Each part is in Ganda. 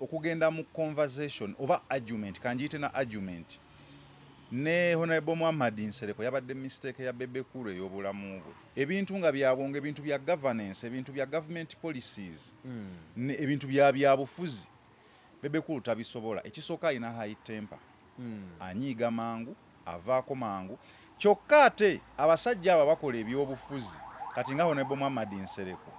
okugenda mu conversation oba argument kanjiyite na argument ne Honorable Muhammad Nsereko yabadde mistake ya Bebe Cool ey'obulamu bwe ebintu nga byabonga ebintu bya governance ebintu bya government policies ebintu bya bufuzi Bebe Cool tabisobola ekisooka alina high temper anyiiga mangu avaako mangu kyokka ate abasajja abo bakola ebyobufuzi kati nga Honorable Muhammad Nsereko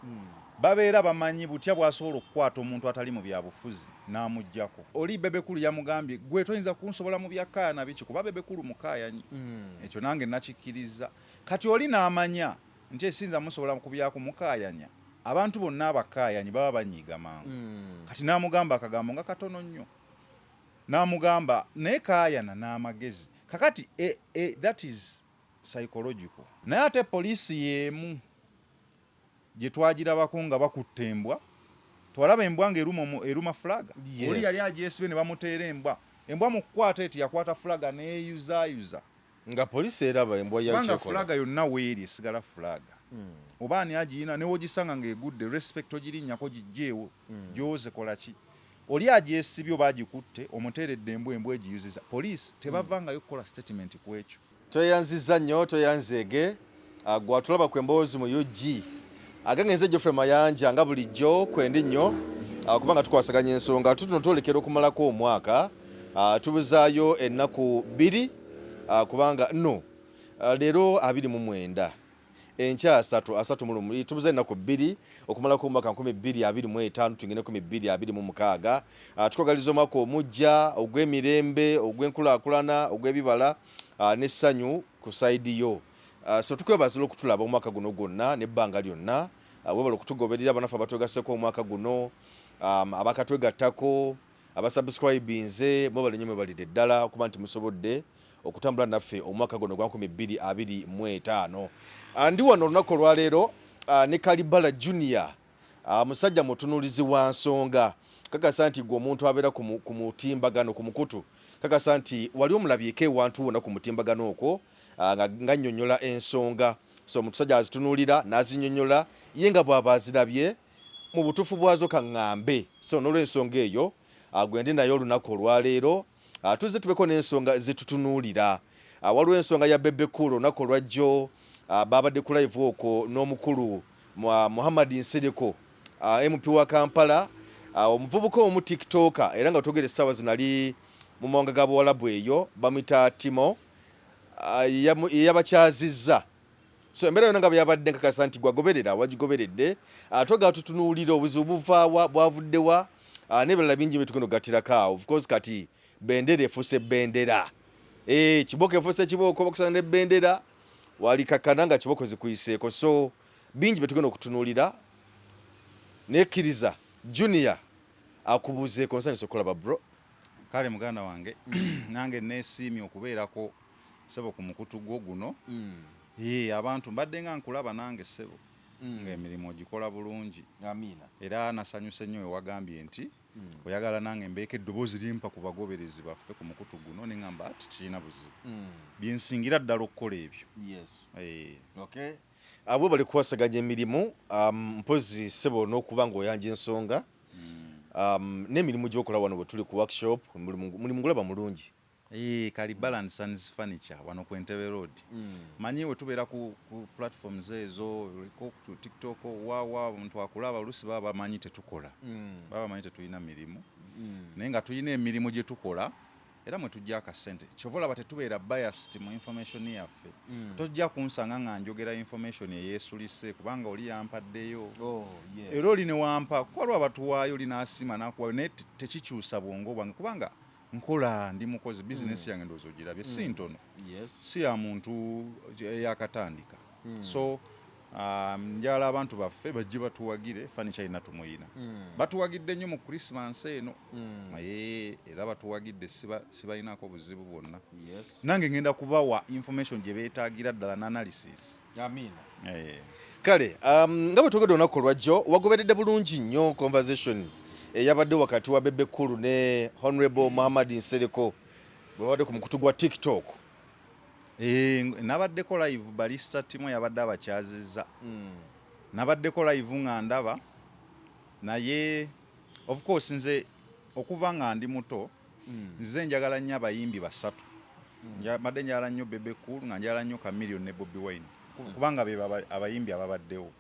babeera bamanyi butya bwasobola okukwata omuntu atali mu byabufuzi n'amuggyako oli Bebe Cool yamugambye gwe toyinza kunsobola mu byakkaayana biki kuba Bebe Cool mukaayanyi ekyo nange nakikkiriza kati oli n'amanya nti esinza musobola kubyako mukaayanya abantu bonna abakaayanyi baba banyiiga mangu kati n'amugamba akagambo nga katono nnyo n'amugamba naye kaayana n'amagezi kakati that is psychological naye ate poliisi y'emu gye twagirabako nga bakutte embwa twalaba embwa ng'eruma fulaga oli yali agyesibe ne bamuteera embwa mu kukwata eti yakwata fulaga neeyuzaayuza nga poliisi eraba embwa yakyekola fulaga yonna weeri esigala fulaga oba ani agiyina newogisanga ng'egudde respect ogirinnyako gijjeewo gyoze kola ki oli agyesibye oba agikutte omuteeredde embwa egiyuziza poliisi tebavangayo kukola statement ku ekyo tweyanziza nnyo tweyanzeege gwatulaba ku emboozi mu UG agangenze Geoffrey Mayanja nga bulijjo kwendi nnyo kubanga tukwasaganya ensonga tutuno twolekera okumalako omwaka tubuzaayo ennaku 2 kubanga no leero 29 enkya 3 tubuza ennaku 2 okumalako omwaka 2025 tugende 2026 tukogaliza omwaka omujja ogw'emirembe ogw'enkulaakulana ogw'ebibala n'essanyu ku saidi yo so tukwebazira okutulaba omwaka guno gwonna n'ebbanga lyonna webala okutugoberera abanafu abatwegasseko omwaka guno abakatwegattako abasubscribinze mwebale nnyo mwebalidde ddala okuba nti musobodde okutambula naffe omwaka guno gwa 2025 ndi wano olunaku olwaleero ne Kalibala Junior musajja mutunuulizi wa nsonga kakasa nti gwe omuntu abeera ku mutimbagano ku mukutu kakasa nti wali omulabyeko ewantu wonna ku mutimbagano okwo nga nnyonnyola ensonga so omusajja azitunuulira n'azinnyonnyola ye nga bw'aba azirabye mu butuufu bwazo kaŋŋambe so n'olw'ensonga eyo gwendi naye olunaku olwaleero tuzze tubeko n'ensonga zitutunuulira waliwo ensonga ya Bebe Cool olunaku olwajjo babadde ku live okwo n'omukulu Muhammad Nsereko MP wa Kampala omuvubuka omu TikToker era nga togere essaawa zino ali mu mawanga ga Buwalabu eyo bamuyita Timo yabakyazizza so embeera yonna nga byabadde nkakasa nti gwagoberera wagigoberedde twagaa tutunuulira obuzibu buvaawa bwavuddewa n'ebirala bingi byetugenda okugattirako awo of course kati bendera efuuse bendera kiboko efuuse kiboko bakusana n'ebbendera walikakana nga kiboko zikuyiseeko so bingi byetugenda okutunuulira nekkiriza Junior akubuuzeeko nsanyusa okulaba bro kale muganda wange nange neesiimye okubeerako sebo ku mukutu gwo guno abantu mbadde nga nkulaba nange sebo ng'emirimu ogikola bulungi amiina era nasanyuse nnyo wewagambye nti oyagala nange mbeeko eddoboozi limpa ku bagoberezi baffe ku mukutu guno neŋŋamba ati kirina buzibu byensingira ddala okukola ebyo yes abo bali kuwasaganya emirimu mpozi sebo n'okuba ng'oyanja ensonga n'emirimu gy'okola wano bwe tuli ku workshop mulimu gulaba mulungi Kalibala and Sons Furniture wano ku Entebbe Road manyi we tubeera ku platforms ezo ku TikTok wawa omuntu akulaba olusi baba bamanyi tetukola baba bamanyi tetulina mirimu naye nga tulina emirimu gye tukola era mwe tujja akasente kyova olaba tetubeera biased mu information yaffe tojja kunsanga nga njogera information eyeesulise kubanga oli yampaddeyo era oli ne wampa kwaliwo abatuwaayo linaasima nakuwayo naye tekikyusa bwongo bwange kubanga nkola ndi mukozi business yange ndowooza ogirabye si ntono si ya muntu eyakatandika so njala abantu baffe bajje batuwagire furniture ina tumuyina batuwagidde nnyo mu Christmas eno era batuwagidde sibayinako buzibu bwonna nange ngenda kubawa information gye beetaagira ddala n'analysis kale nga bwe twogedde olunaku olwajjo wagoberedde bulungi nnyo conversation eyabadde wakati wa Bebe Cool ne Honorable Muhammad Nsereko bwebadde ku mukutu gwa TikTok nabaddeko live balisa Timo yabadde abakyazizza nabaddeko live nga ndaba naye of course nze okuva nga ndi muto nze njagala nnyo abayimbi basatu. Mbadde njagala nnyo Bebe Cool, nga njagala nnyo Chameleone ne Bobi Wine kubanga be abayimbi ababaddewo.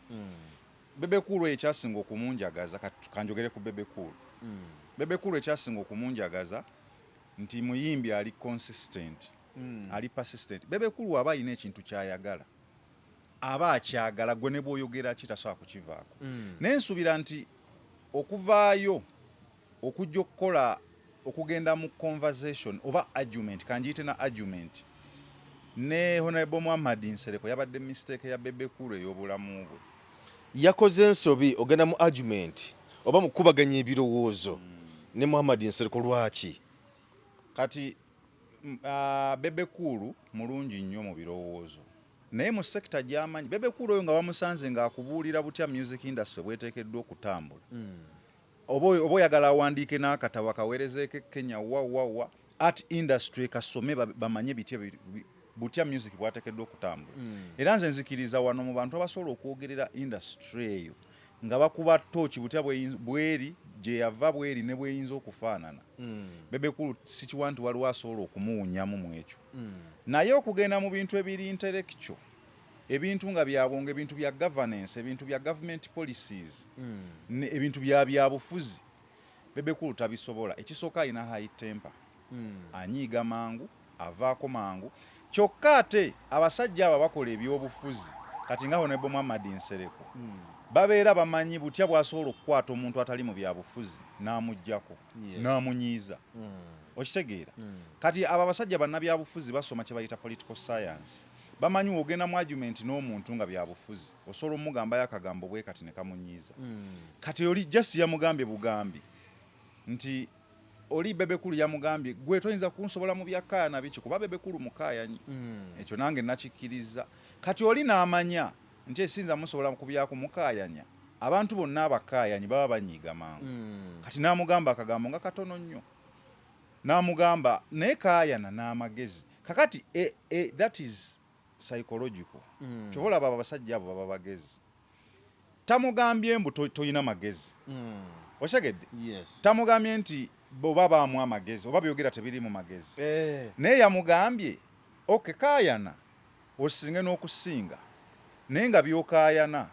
Bebe Cool ekyasinga okumunjagaza, kanjogere ku Bebe Cool. Bebe Cool ekyasinga okumunjagaza nti muyimbi ali consistent, ali persistent. Bebe Cool waba alina ekintu kyayagala aba akyagala, gwe ne bw'oyogera kitasobola kukivaako. Naye nsuubira nti okuvaayo okujja okukola okugenda mu conversation oba argument, kanjiyite na argument, ne Honorable Muhammad Nsereko yabadde mistake ya Bebe Cool ey'obulamu bwe. Yakoze ensobi ogenda mu argument oba mu kubaganya ebirowoozo ne Muhammad Nsereko lwaki? Kati Bebe Cool mulungi nnyo mu birowoozo, naye mu sekita gy'amanyi Bebe Cool oyo nga wamusanze ng'akubuulira butya music industry bweteekeddwa okutambula. Oba oyagala awandiike n'akatabo akaweerezeeko Kenya wa art industry kasome bamanye butya music bwateekeddwa okutambula. Era nze nzikiriza wano mu bantu abasobola okwogerera industry eyo nga bakuba tooki butya bweri gye yava bweri ne bweyinza okufaanana. Bebe Cool sikiwa nti waliwo asobola okumuwunyamu mu ekyo. Naye okugenda mu bintu ebiri intellectual, ebintu nga byabwonge, ebintu bya governance, ebintu bya government policies, ebintu bya bufuzi, Bebe Cool tabisobola. Ekisooka alina high temper, anyiiga mangu, avaako mangu. Kyokka ate abasajja abo bakola ebyobufuzi kati nga Honorable Muhammad Nsereko babeera bamanyi butya bw'asobola okukwata omuntu atali mu byabufuzi n'amuggyako, n'amunyiiza. Okitegeera? Kati abo abasajja bannabyabufuzi basoma kye bayita political science. Bamanyi ogenda mu argument n'omuntu nga byabufuzi osobola omugambayo akagambo bwe kati ne kamunyiiza. Kati oli just yamugambye bugambi nti oli Bebe Cool yamugambye gwe toyinza kunsobola mu byakkaayana biki kuba Bebe Cool mukaayanyi. Ekyo nange nakikkiriza. Kati oli n'amanya nti esinza musobola kubyako mukaayanya, abantu bonna abakaayanyi baba banyiiga mangu. Kati n'amugamba akagambo nga katono nnyo, n'amugamba naye kaayana n'amagezi. Kakati that is psychological. Kyobola baba abasajja abo baba bagezi. Tamugambye mbu toyina magezi. Oshagedde? Yes. Tamugambye nti boba baamu amagezi oba byogera tebiri mu magezi. Naye yamugambye okay, kaayana osinge n'okusinga naye nga byokaayana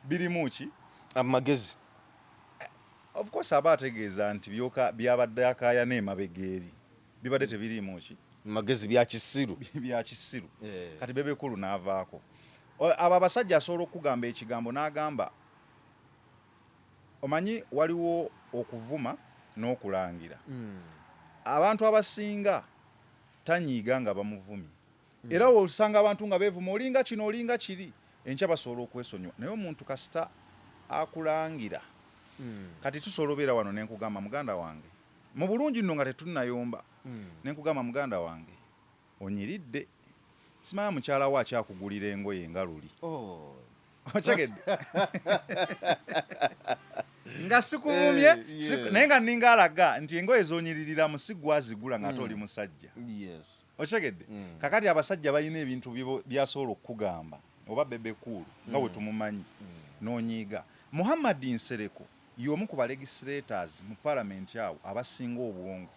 birimu ki? Amagezi. Of course aba ategeeza nti byabadde akaayana emabega eri bibadde tebirimu ki? Magezi bya kisiru. Bya kisiru. Kati Bebe Cool n'avaako. Abo abasajja asobola okugamba ekigambo n'agamba omanyi waliwo okuvuma n'okulangira. Abantu abasinga tanyiiga nga bamuvumi. Era osanga abantu nga beevuma olinga kino olinga kiri enkya basobola okwesonyiwa. Naye omuntu kasita akulangira. Kati tusobola obeera wano ne nkugamba muganda wange mu bulungi nno nga tetunnayomba. Ne nkugamba muganda wange onyiridde, simanya mukyala wo akyakugulira engoye nga luli. Okyegedde? Nga sikuvumye naye nga ninga alaga nti engoye zonyiririra musigwa azigula nga ate oli musajja. Okyegedde? Kakati abasajja balina ebintu byasobola okugamba oba Bebe Cool nga bwe tumumanyi n'onyiiga. Muhammad Nsereko y'omu ku balegislators mu parliament awo abasinga obwongo,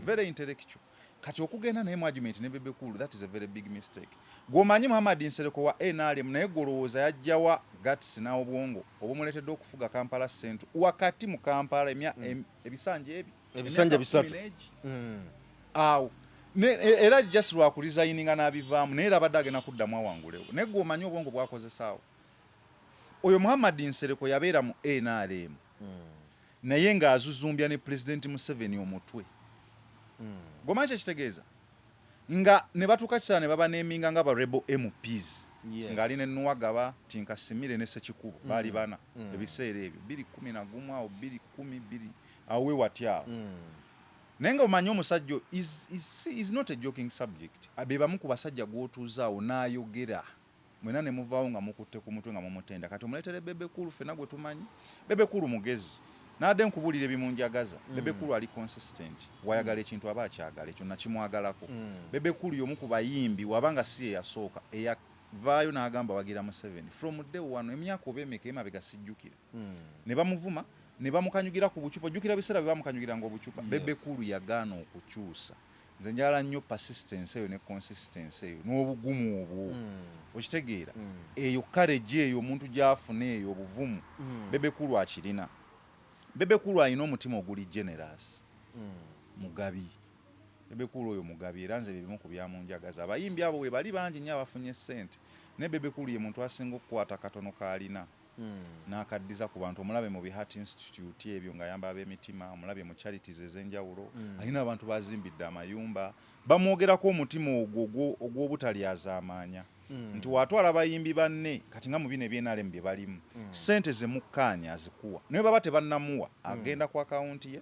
very intellectual. Kati okugenda naye mu argument ne Bebe Cool, that is a very big mistake. Gw'omanyi Muhammad Nsereko wa NRM naye golowooza yajjawa guts n'obwongo obumuleetedde okufuga Kampala Central wakati mu Kampala ebisanja ebisanja bisatu. Awo era just lwakulizayininga n'abivaamu naye era abadde agenda kuddamu awangulewo. Naye gw'omanyi obwongo bwakozesaawo. Oyo Muhammad Nsereko yabeera mu NRM naye ng'azuzumbya ne President Museveni omutwe. Gw'omanyi kyekitegeeza? Nga ne batuuka kiseera ne baba neminga nga ba rebel MPs. Ng'ali ne Nuwagaba, Tinkasimire ne Ssekikubo baali bana ebiseera ebyo 2011 awo 2010 awe watya. Naye nga omanyi omusajja is not a joking subject. Be bamu ku basajja gw'otuuzaawo n'ayogera mwena ne muvaawo nga mukutte ku mutwe nga mumutenda. Kati omuleetere Bebe Cool ffenna gwe tumanyi. Bebe Cool mugezi. N'adde nkubuulira ebimunjagaza. Bebe Cool ali consistent. Wayagala ekintu aba akyagala ekyo nakimwagalako. Bebe Cool y'omu ku bayimbi wabanga si ye yasooka eyavaayo n'agamba wagira Museveni from day one emyaka oba emeka emabega sijjukira. Ne bamuvuma ne bamukanyugira ku bucupa jjukira biseera bye bamukanyugiranga obucupa Bebe Cool yagaana okukyusa nze njala nnyo persistence eyo ne consistency eyo n'obugumu obwo okitegeera eyo courage eyo omuntu gy'afuna eyo obuvumu Bebe Cool akirina Bebe Cool alina omutima oguli generous mugabi Bebe Cool oyo mugabi era nze bibimu ku byamunjagaza abayimbi abo bwe bali bangi nnyo abafunye ssente ne Bebe Cool ye muntu asinga okukwata katono kaalina n'akaddiza ku bantu omulabe mu Heart Institute ebyo ng'ayamba ab'emitima omulabe mu charities ez'enjawulo alina abantu bazimbidde amayumba bamwogerako omutima ogw'obutalyaza amaanya nti watwala abayimbi banne kati nga mu bino eby'NRM bye balimu ssente ze mukkaanya azikuwa naye baba tebannamuwa agenda ku akawunti ye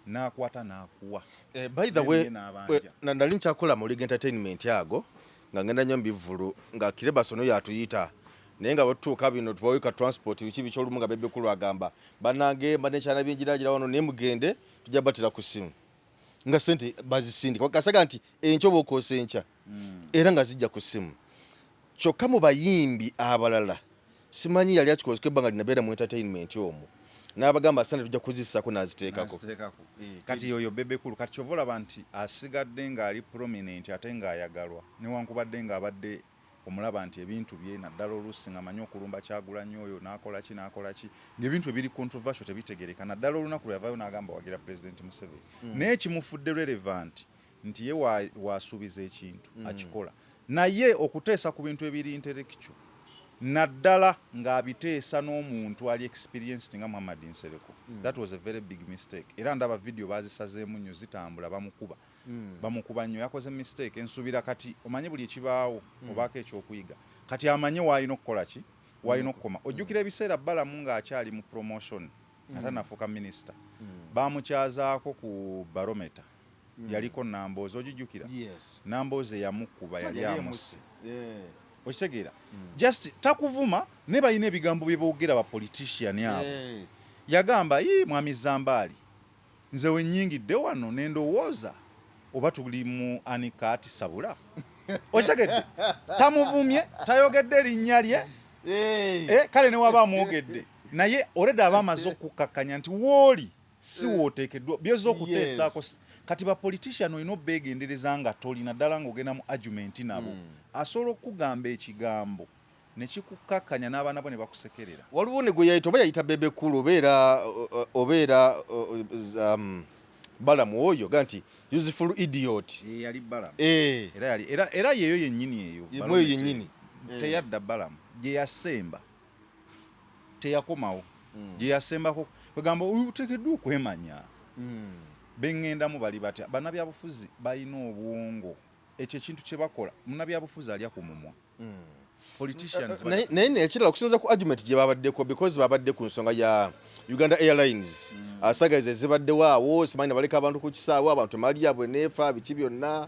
n'akwata n'akuwa by the way nali nkyakola mu League Entertainment ago nga ngenda nnyo mbivulu nga Kirebasono yatuyita naye nga bwetutuuka bino tubaweka transport biki bikyolumu nga Bebe Cool agamba bannange banekyana by'enjiragira wano naye mugende tujja batira ku ssimu nga sente bazisindika kasaga nti enkya oba okoosa enkya era nga zijja ku ssimu kyokka mu bayimbi abalala simanyi yali akikozeko ebbanga linabeera mu entertainment omwo n'abagamba sente tujja kuzisako n'aziteekako kati oyo Bebe Cool kati kyova olaba nti asigadde ng'ali prominent ate ng'ayagalwa newankubadde ng'abadde omulaba nti ebintu bye naddala oluusi ng'amanyi okulumba Kyagulanyi oyo n'akola ki ng'ebintu ebiri controversial tebitegereka naddala olunaku lwe yavaayo n'agamba wagira President Museveni naye kimufudde relevant nti ye wasuubiza ekintu akikola naye okuteesa ku bintu ebiri intellectual naddala ng'abiteesa n'omuntu ali experienced nga Muhammad Nsereko that was a very big mistake era ndaba video bazisazeemu nnyo zitambula bamukuba nnyo yakoze mistake ensuubira kati omanye buli ekibaawo obaako ekyokuyiga kati amanye waalina okukola ki waalina okukoma ojjukira ebiseera Balamu ng'akyali mu promotion ate nafuuka minisita baamukyazaako ku barometer yaliko Namboozi ogijjukira Namboozi eyamukuba yali amusse okitegeera just takuvuma ne balina ebigambo bye boogera ba politician abo yagamba mwami Zambaali nze wennyingidde wano ne ndowooza oba tuli mu Anikaati Sabula okitegeedde tamuvumye tayogedde erinnya lye kale ne waba amwogedde naye oleda aba amaze okukakkanya nti wooli si wooteekeddwa byeza okuteesaako kati ba politician olina obeegendereza nga tolina ddala ng'ogenda mu argument nabo asobola okugamba ekigambo ne kikukakkanya n'abaana bo ne bakusekerera waliwo ne gwe yayita oba yayita Bebe Cool obeera Balamu oyo ga nti useful idiot yali Balamu era yeyo yennyini eyo yennyini teyadda Balamu gye yasemba teyakomawo gye yasembako kwegamba oteekeddwa okwemanya bengendamu bali batya bannabyabufuzi balina obwongo ekyo ekintu kye bakola munnabyabufuzi alya ku mumwa politicians naye nekirala okusinza ku argument gye babaddeko because babadde ku nsonga ya Uganda Airlines asagaze zibaddewo awo simanyi baleka abantu ku kisaawe abantu mali yabwe neefa biki byonna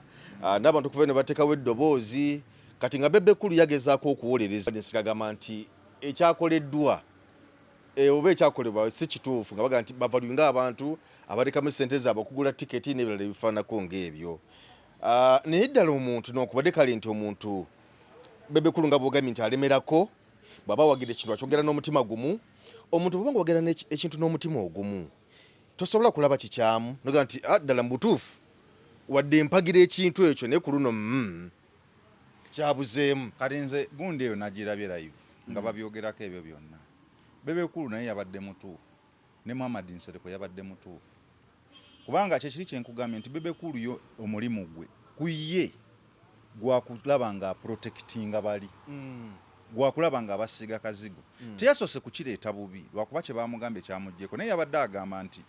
n'abantu kuva ne bateekawo eddoboozi kati nga Bebe Cool yagezaako okuwolereza nsikagamba nti ekyakoleddwa oba ekyakolebwa si kituufu nga baga nti bavaluinga abantu abalekamu ssente zaabwe okugula tiketi n'ebirala ebifaanako ng'ebyo naye ddala omuntu n'okubadde kale nti omuntu Bebe Cool nga bwogambye nti alemerako bw'aba wagira ekintu akyogera n'omutima gumu omuntu bw'oba nga wogera ekintu n'omutima ogumu tosobola kulaba kikyamu noga nti ddala mu butuufu wadde mpagira ekintu ekyo naye ku luno kyabuzeemu kati nze gundi eyo nagirabye live nga babyogerako ebyo byonna Bebe Cool naye yabadde mutuufu ne Muhammad Nsereko yabadde mutuufu kubanga kyekiri kyenkugambye nti Bebe Cool yo omulimu gwe kuye gwakulaba nga protectinga bali gwakulaba nga abasiga kazigo teyasoose kukireeta bubi lwakuba kye bamugambye kyamuggyeko naye yabadde agamba nti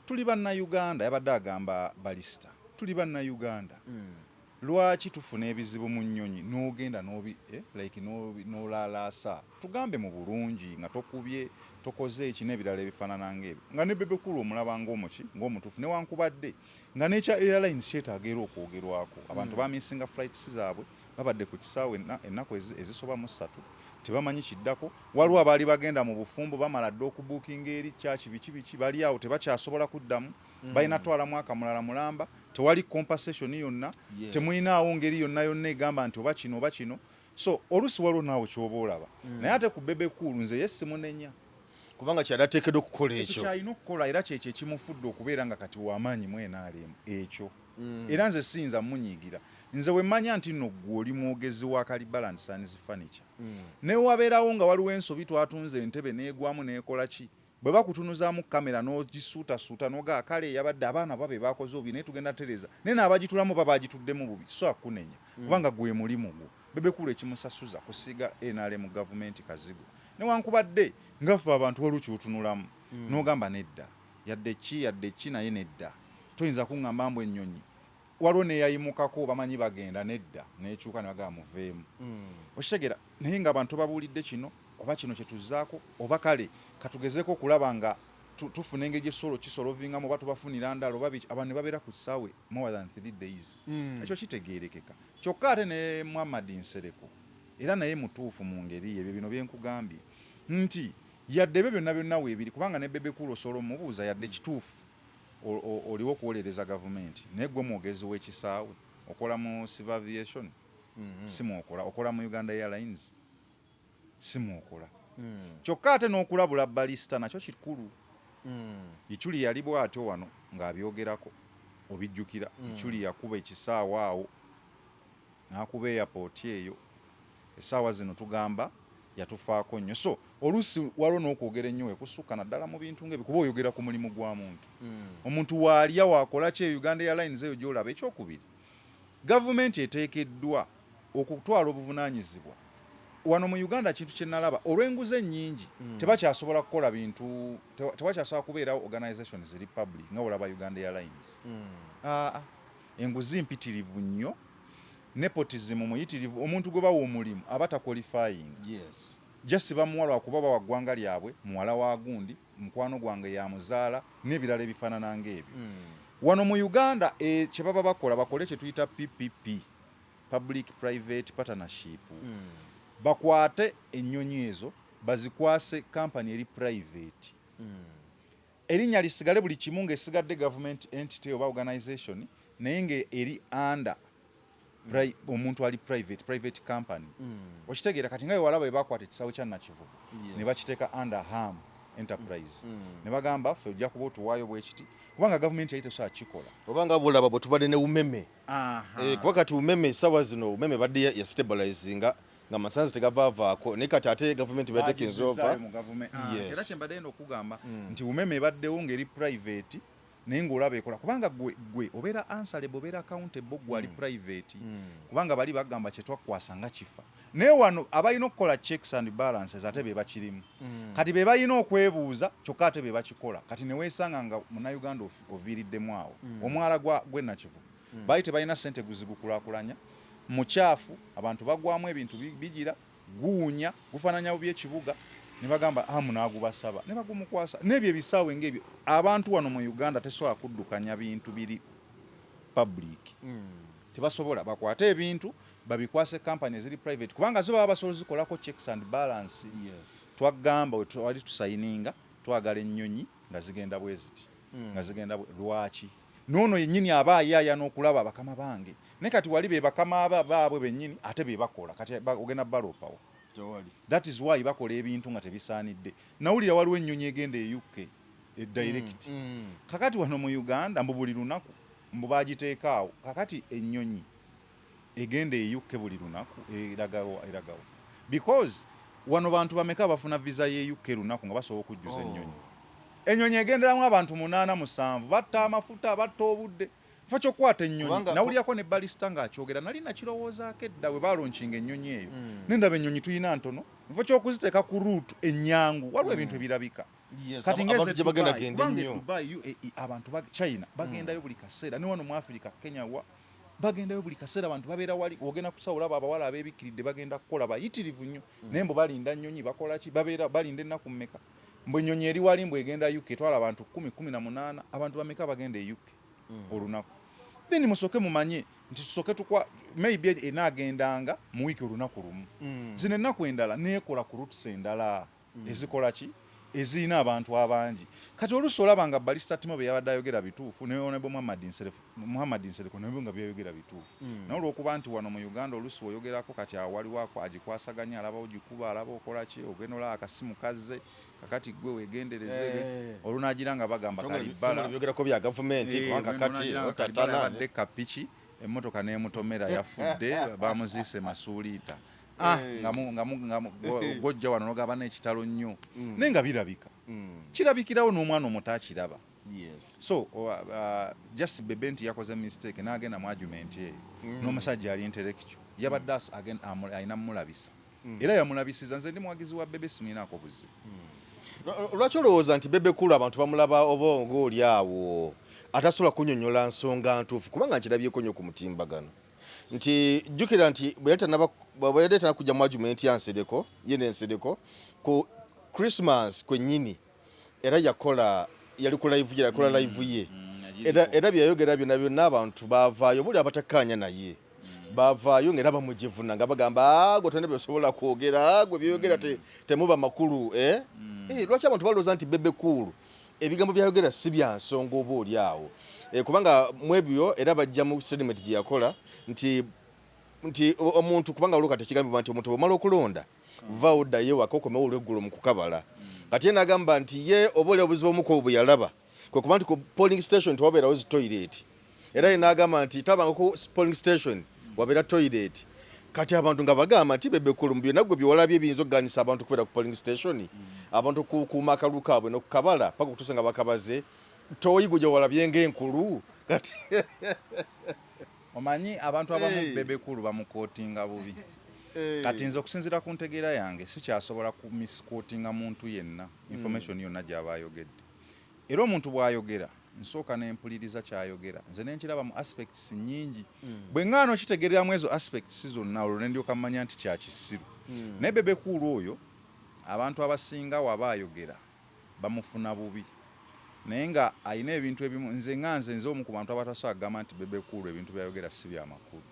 tuli bannayuganda yabadde agamba Balista tuli bannayuganda lwaki tufuna ebizibu mu nnyonyi n'ogenda n'olalaasa tugambe mu bulungi nga tokubye tokoze eki n'ebirala ebifaanana ng'ebyo nga ne Bebe Cool omulaba ng'omutuufu newankubadde nga n'ekya airlines kyetaaga era okwogerwako abantu bamisinga flights zaabwe babadde ku kisaawe ennaku ezisoba mu 3 tebamanyi kiddako waliwo abaali bagenda mu bufumbo bamala dde okubuukinga eri kyaki biki bali awo tebakyasobola kuddamu balina twala mwaka mulala mulamba tewali compensation yonna temuyinaawo ngeri yonna egamba nti oba kino so oluusi waliwo naawe kyoba olaba naye ate ku Bebe Cool nze ye simunenya kubanga kyadateekeddwa okukola ekyo kyalina okukola era kyekyo ekimufudde okubeera nga kati wamaanyi mu NRM ekyo era nze siyinza munyiigira nze wemmanya nti nno gwe oli mwogezi wa Kalibaland Sons Furniture ne wabeerawo nga waliwo ensobi twatunze entebe neegwamu neekola ki bwe bakutunuzaamu kamera n'ogisuutasuuta nogaa kale yabadde abaana babe bakoze obi naye tugenda tereza naye naabagitulamu babagituddemu bubi so akunenya kubanga gwe mulimu gwo Bebekulu ekimusasuza kusiga NRM gavumenti kazigo newankubadde ngaffe abantu waliwo kyotunulamu n'ogamba nedda yadde ki naye nedda toyinza kuŋŋamba mbu ennyonyi waliwo neeyayimukako bamanyi bagenda nedda neekyuka ne bagamba muveemu okitegeera naye ng'abantu babuulidde kino oba kino kye tuzzaako oba kale katugezeko okulaba nga tufuna engeri kisolovingamu oba tubafunira ndala oba abantu ne babeera ku ssaawe more than 3 days ekyo kitegeerekeka kyokka ate ne Muhammad Nsereko era naye mutuufu mu ngeri ebyo bino byenkugambye nti yadde ebyo byonna byonna weebiri kubanga ne Bebekulu osobola omubuuza yadde kituufu oliwo okuwolereza gavumenti naye gwe mwogezi w'ekisaawe okola mu civil aviation simwokola okola mu Uganda Airlines simwokola kyokka ate n'okulabula balista nakyo kikulu Ichuli yali bw'atyo wano ng'abyogerako obijjukira Ichuli yakuba ekisaawe awo n'akuba airport eyo essaawa zino tugamba yatufaako nnyo so oluusi waliwo n'okwogera ennyo wekusukka naddala mu bintu ng'ebyo kuba oyogera ku mulimu gwa muntu omuntu waalya wakola ki Uganda Airlines eyo gy'olaba ekyokubiri gavumenti eteekeddwa okutwala obuvunaanyizibwa wano mu Uganda kintu kye nalaba olw'enguzi ennyingi tebakyasobola kukola bintu tebakyasobola kubeerawo organizations ziri public nga olaba Uganda Airlines enguzi mpitirivu nnyo nepotism muyitirivu omuntu gwe bawa omulimu aba taqualifying just bamuwala wakuba bawa ggwanga lyabwe muwala wa gundi mukwano gwange ya muzaala n'ebirala ebifaanana ng'ebyo wano mu Uganda kye baba bakole kye tuyita PPP public private partnership bakwate ennyonyi ezo bazikwase kampani eri private erinnya lisigale buli kimu ng'esigadde government entity oba organization naye ng'eri under omuntu ali private company okitegeera kati nga walaba bakwata ekisaawe kya Nakivubo ne bakiteeka under Ham Enterprise ne bagamba ffe ojja kuba otuwaayo bwekiti kubanga gavumenti yali tesobola kikola obanga bulaba bwe tubadde ne umeme kuba kati umeme essaawa zino umeme badde ya stabilizinga nga amasanzi tegavaavaako naye kati ate gavumenti betekinza ova era kyembadde eno okugamba nti umeme ebaddewo ng'eri private naye ng'olaba ekola kubanga gwe obeera answerable obeera accountable gwe ali private kubanga bali bagamba kye twakwasa nga kifa naye wano abalina okukola checks and balances ate be bakirimu kati be balina okwebuuza kyokka ate be bakikola kati ne weesanga nga munnayuganda oviiriddemu awo omwala gwe Nakivubo baali tebalina ssente guzigukulaakulanya mukyafu abantu bagwamu ebintu bigira guwunya gufaananya bubi ekibuga ne bagamba amu n'agubasaba ne bagumukwasa n'ebyo ebisaawe ng'ebyo abantu wano mu Uganda tesobola kuddukanya bintu biri public tebasobola bakwate ebintu babikwase kampani eziri private kubanga zo baba basobola zikolako checks and balance twagamba wali tusayininga twagala ennyonyi nga zigenda bweziti nga zigenda lwaki nono yennyini aba ayaaya n'okulaba bakama bange ne kati wali be bakama baabwe bennyini ate be bakola kati ogenda baloopawo that is why bakola ebintu nga tebisaanidde nawulira waliwo ennyonyi egenda e UK direct kakati wano mu Uganda mbu buli lunaku mbu bagiteekaawo kakati ennyonyi egenda e UK buli lunaku eragawo because wano bantu bameka bafuna visa ye UK lunaku nga basobola okujjuza ennyonyi egenderamu abantu 8-7 batta amafuta batta obudde fa kyokwata ennyonyi nawulirako ne balista ng'akyogera nali nakirowoozaako edda we balonkinga ennyonyi eyo nendaba ennyonyi tuyina ntono fa kyokuziteeka ku route ennyangu waliwo ebintu ebirabika kati Dubai UAE abantu China bagendayo buli kaseera ne wano mu Africa Kenya bagendayo buli kaseera abantu babeera wali ogenda kusawula abawala abeebikiridde bagenda kukola bayitirivu nnyo naye mbu balinda nnyonyi bakola ki babeera balinda ennaku mmeka mbu ennyonyi eri wali mbu egenda UK twala abantu 10-18 abantu bameka bagenda e UK olunaku then musoke mumanye nti tusoke maybe enaagendanga mu wiiki olunaku lumu zino ennaku endala neekola ku routes endala ezikola ki ezirina abantu abangi kati oluusi olaba nga Balista Timo bye yabadde ayogera bituufu ne Honorable Muhammad Nsereko nabyo nga byayogera bituufu naye olw'okuba nti wano mu Uganda oluusi oyogerako kati awaliwo agikwasaganya alaba ogikuba alaba okola ki ogenda olaba akasimu kazze kakati gwe weegendereze olunagira nga bagamba kalibbala byogerako bya gavumenti kubanga kati otatana kapiki emmotoka n'emutomera yafudde bamuziise masuuliita gojja wano nogaba n'ekitalo nnyo naye nga birabika kirabikirawo n'omwana omuto akiraba so just bebe nti yakoze mistake n'agenda mu argument eyo n'omusajja ali intellectual yabadde alina mumulabisa era yamulabisiza nze ndi muwagizi wa bebe simuyinaako buzzi lwaki olowooza nti Bebe Cool abantu bamulaba oba ng'oli awo atasobola kunnyonnyola nsonga ntuufu kubanga nkirabyeko nnyo ku mutimbagano nti jjukira nti bwe yali tanakujja mu argument ya Nsereko ye n'Ensereko ku Christmas kwennyini era yali ku live ye yakola live ye era byayogera byonna abantu baavaayo buli abatakkaanya naye baavaayo ng'era bamujevuna nga bagamba gwe tonna byosobola kwogera gwe byeyogera temuba makulu lwaki abantu balowooza nti Bebe Cool ebigambo byayogera si bya nsonga oba oli awo kubanga mu ebyo era bajja mu statement gye yakola nti omuntu kubanga waliwo kati ekigambibwa nti omuntu bw'omala okulonda vaawo oddayo waka okomewo olweggulo mu kukabala kati ye n'agamba nti ye oba oli obuzibu omuko bwe yalaba kwe kuba nti ku polling station tewabeerawo zi toilet era ye n'agamba nti talabanga ku polling station wabeera toilet kati abantu nga bagamba nti Bebe Cool mu byonna gwe byewalabye ebiyinza okugaanisa abantu okubeera ku polling station abantu kukuuma akalu kaabwe n'okukabala paka okutuusa nga bakabaze toyi gwe gyewalabye ng'enkulu kati omanyi abantu abamu Bebe Cool bamukootinga bubi kati nze okusinziira ku ntegeera yange sikyasobola ku miskootinga muntu yenna information yonna gy'aba ayogedde era omuntu bw'ayogera nsooka n'empuliriza kyayogera nze nenkiraba mu aspects nnyingi bwe ŋŋaano kitegeereramu ezo aspects zonna olwo ne ndyoka mmanya nti kya kisiru naye Bebe Cool oyo abantu abasinga waba ayogera bamufuna bubi naye nga alina ebintu ebimu nze omu ku bantu abatasobola kugamba nti Bebe Cool ebintu byayogera si bya makulu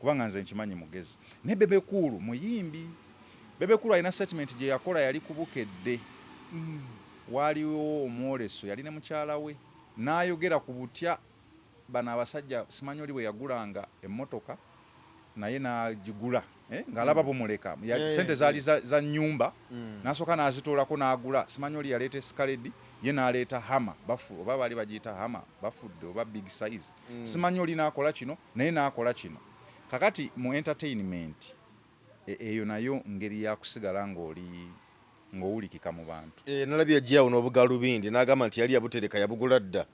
kubanga nze nkimanyi mugezi naye Bebe Cool muyimbi Bebe Cool alina statement gye yakola yali ku Bukedde waaliwo omwoleso yali ne mukyala we n'ayogera ku butya bano abasajja simanyi oli bwe yagulanga emmotoka naye n'agigula ng'alaba bumuleka sente zaali za nnyumba n'asooka n'azitoolako n'agula simanyi oli yaleeta eskaledi ye n'aleeta hama oba baali bagiyita hama bafudde oba big size simanyi oli n'akola kino naye n'akola kino kakati mu entertainment eyo nayo ngeri yakusigala ng'owulikika mu bantu nalabye yajjawo n'obugalubindi n'agamba nti yali yabutereka yabugula dda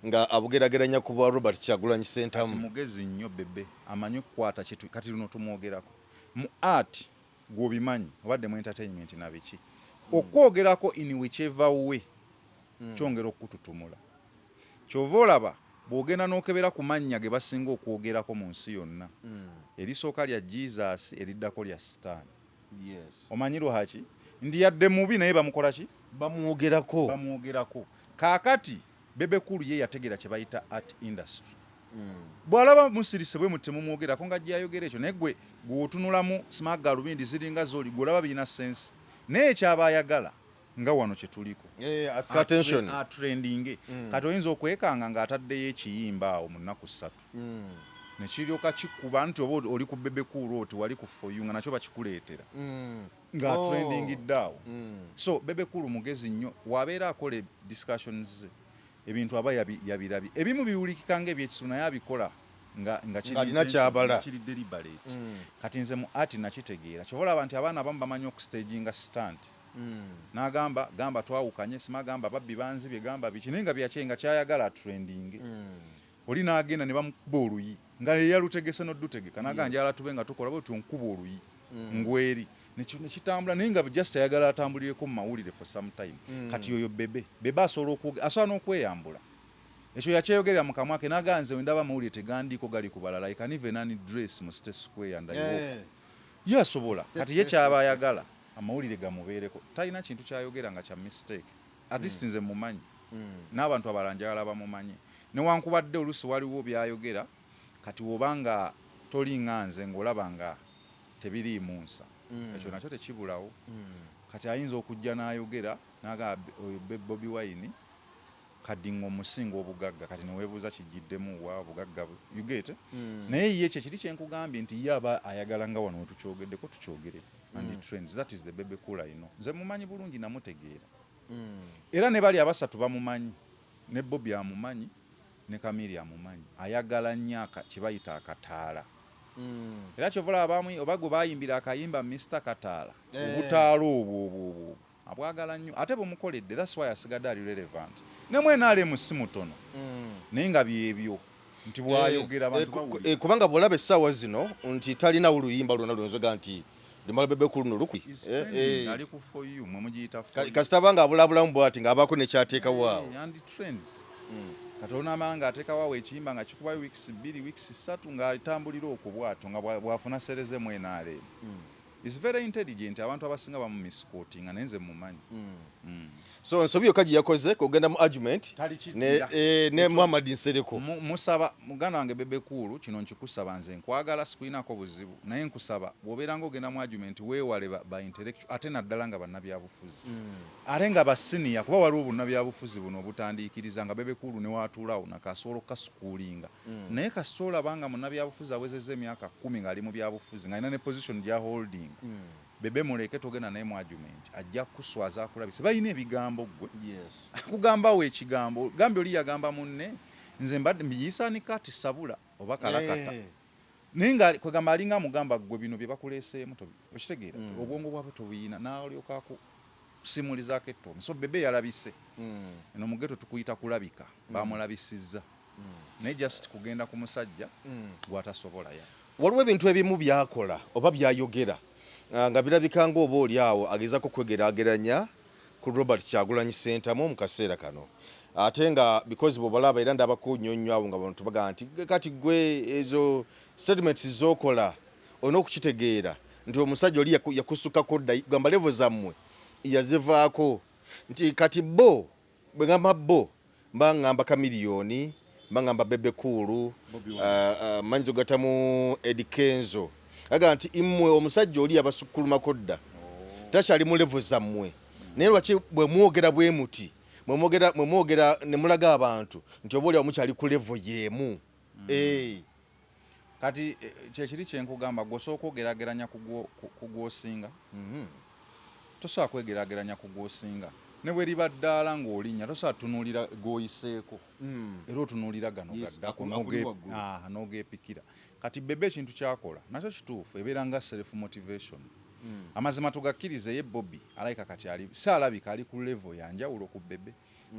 nga abugerageranya ku bwa Robert Kyagulanyi Ssentamu mugezi nnyo Bebe amanyi okukwata kati luno tumwogerako mu art gw'obimanyi obadde mu entertainment na biki okwogerako in whichever way kyongera okututumula kyova olaba bw'ogenda n'okebera ku mannya ge basinga okwogerako mu nsi yonna erisooka lya Jesus eriddako lya Sitaani omanyi lwaki ndi yadde mubi naye bamukola ki bamwogerako kaakati Bebe Cool ye yategera kye bayita art industry bw'alaba musirise bwe mutemumwogerako nga gyayogera ekyo naye gwe otunulamu smart galubindi ziringa zoli gw'olaba birina sense naye ekyaba ayagala nga wano kye tuliko trending kati oyinza okwekanga ng'ataddeyo ekiyimba awo mu nnaku 3 ne kiryoka kikuba nti oba oli ku Bebe Cool oti wali ku for you nga nakyo bakikuleetera nga trendingidde awo so Bebe Cool mugezi nnyo wabeera akola discussions ze ebintu aba yabirabye ebimu biwulikika ng'ebyekisu naye abikola nga kiri deliberate kati nze mu art nakitegeera kyova olaba nti abaana abamu bamanyi okustaginga stand n'agamba twawukanye simagamba babbi banzibye gamba biki naye nga byakyenga kyayagala trending oli n'agenda ne bamukuba oluyi nga yalutegese n'oddutegeka n'agamba njala tube nga tukola bwe tunkuba oluyi ngweri nekitambula naye nga just ayagala atambulireko mu mawulire for some time kati oyo Bebe asobola n'okweyambula ekyo yakyeyogerera mu kamwa ke n'agamba nze wendaba amawulire tegandiiko gali kubalala I can even dress mu State Square ndayiwoka yasobola kati ye kyaba ayagala amawulire gamubeereko talina kintu kyayogera nga kya mistake at least nze mumanyi n'abantu abalala njagala bamumanyi newankubadde oluusi waliwo byayogera kati wobanga toli nga nze ng'olaba nga tebiriimu nsa ekyo nakyo tekibulawo kati ayinza okujja n'ayogera n'agamba Bobi Wine kadinga omusinga obugagga kati neweebuuza kijiddemu wa obugagga you get naye ye kye kiri kyenkugambye nti ye aba ayagala nga wano wetukyogeddeko tukyogere and trends that is the Bebe Cool I know nze mumanyi bulungi namutegeera era ne bali abasatu bamumanyi ne Bobby amumanyi ne Kamiri amumanyi ayagala nnyo kibayita akataala era kyovola abamu obago bayimbira akayimba Mr. Kataala obutaala obwo abwagala nnyo ate bumukoledde that's why asigadde ali relevant ne mwena ale musimu tono naye nga byebyo nti bwayogera abantu bawulira kubanga bw'olaba essaawa zino nti talina oluyimba lwonna lwonzoga nti limala Bebe Cool no lukwi ali ku for you mwe mugiyita kasitabanga abulabulamu bwati ng'abaako nekyateekawo awo and trends Katonda amanga atekawo ekiyimba nga kikuba weeks 2 weeks 3 ng'alitambulira okwo bwato nga bwafuna sereze mwena is very intelligent abantu abasinga bamu misquoting nga nenze mumanyi so nsobi yokaji yakoze kugenda mu argument ne Muhammad Nsereko musaba muganda wange Bebe Cool kino nkikusaba nze nkwagala sikuinako buzibu naye nkusaba bwobeeranga ogenda mu argument weewale ba intellectual ate naddala nga bannabyabufuzi ate nga basiniya kuba waliwo bunnabyabufuzi buno obutandiikiriza nga Bebe Cool ne watuulawo nakasobola okukasukuulinga naye kasoola abanga munnabyabufuzi awezezza emyaka 10 ng'ali mu byabufuzi ng'alina ne position gya holding Bebe muleke togenda naye mu argument ajja kuswaza akulabise bayina ebigambo gwe kugamba we ekigambo gambe oli yagamba munne nze mbadde mbiyisani kati sabula oba kalakata ninga kwegamba alinga mugamba gwe bino bye bakuleseemu okitegeera obwongo bwabwe tobuyina n'olyokaako simulizaako ettomi so Bebe yalabise eno mugeto tukuyita kulabika bamulabisizza naye just kugenda ku musajja gwatasobola ya waliwo ebintu ebimu byakola oba byayogera nga birabika ng'oba oli awo agezako kwegeraageranya ku Robert Kyagulanyi Ssentamu mu kaseera kano ate nga because bw'obalaba era ndabako nnyonnyo abo nga bantu bagamba nti kati gwe ezo statements z'okola olina okukitegeera nti omusajja oli yakusukako dda gamba levo zammwe yazivaako nti kati bo bwe ngamba bo mba ngamba Kamiliyoni mba ngamba Bebe Cool manyizo gatamu Eddie Kenzo aga nti imwe omusajja oli abasukkulumako dda takyali mu levo zammwe naye lwaki bwe mwogera bwe muti mwe mwogera ne mulaga abantu nti oba oli amukyali ku levo yeemu kati kyekiri kyenkugamba gwosooka okugerageranya ku gwosinga tosobola kwegerageranya ku gwosinga ne bwe liba ddaala ng'olinnya tosobola tunuulira g'oyiseeko era otunuulira gano gaddako n'ogeepikira kati Bebe ekintu kyakola nakyo kituufu ebeera nga self motivation amazima tugakkirize ye Bobby alayika kati saalabika ali ku level yanjawulo ku Bebe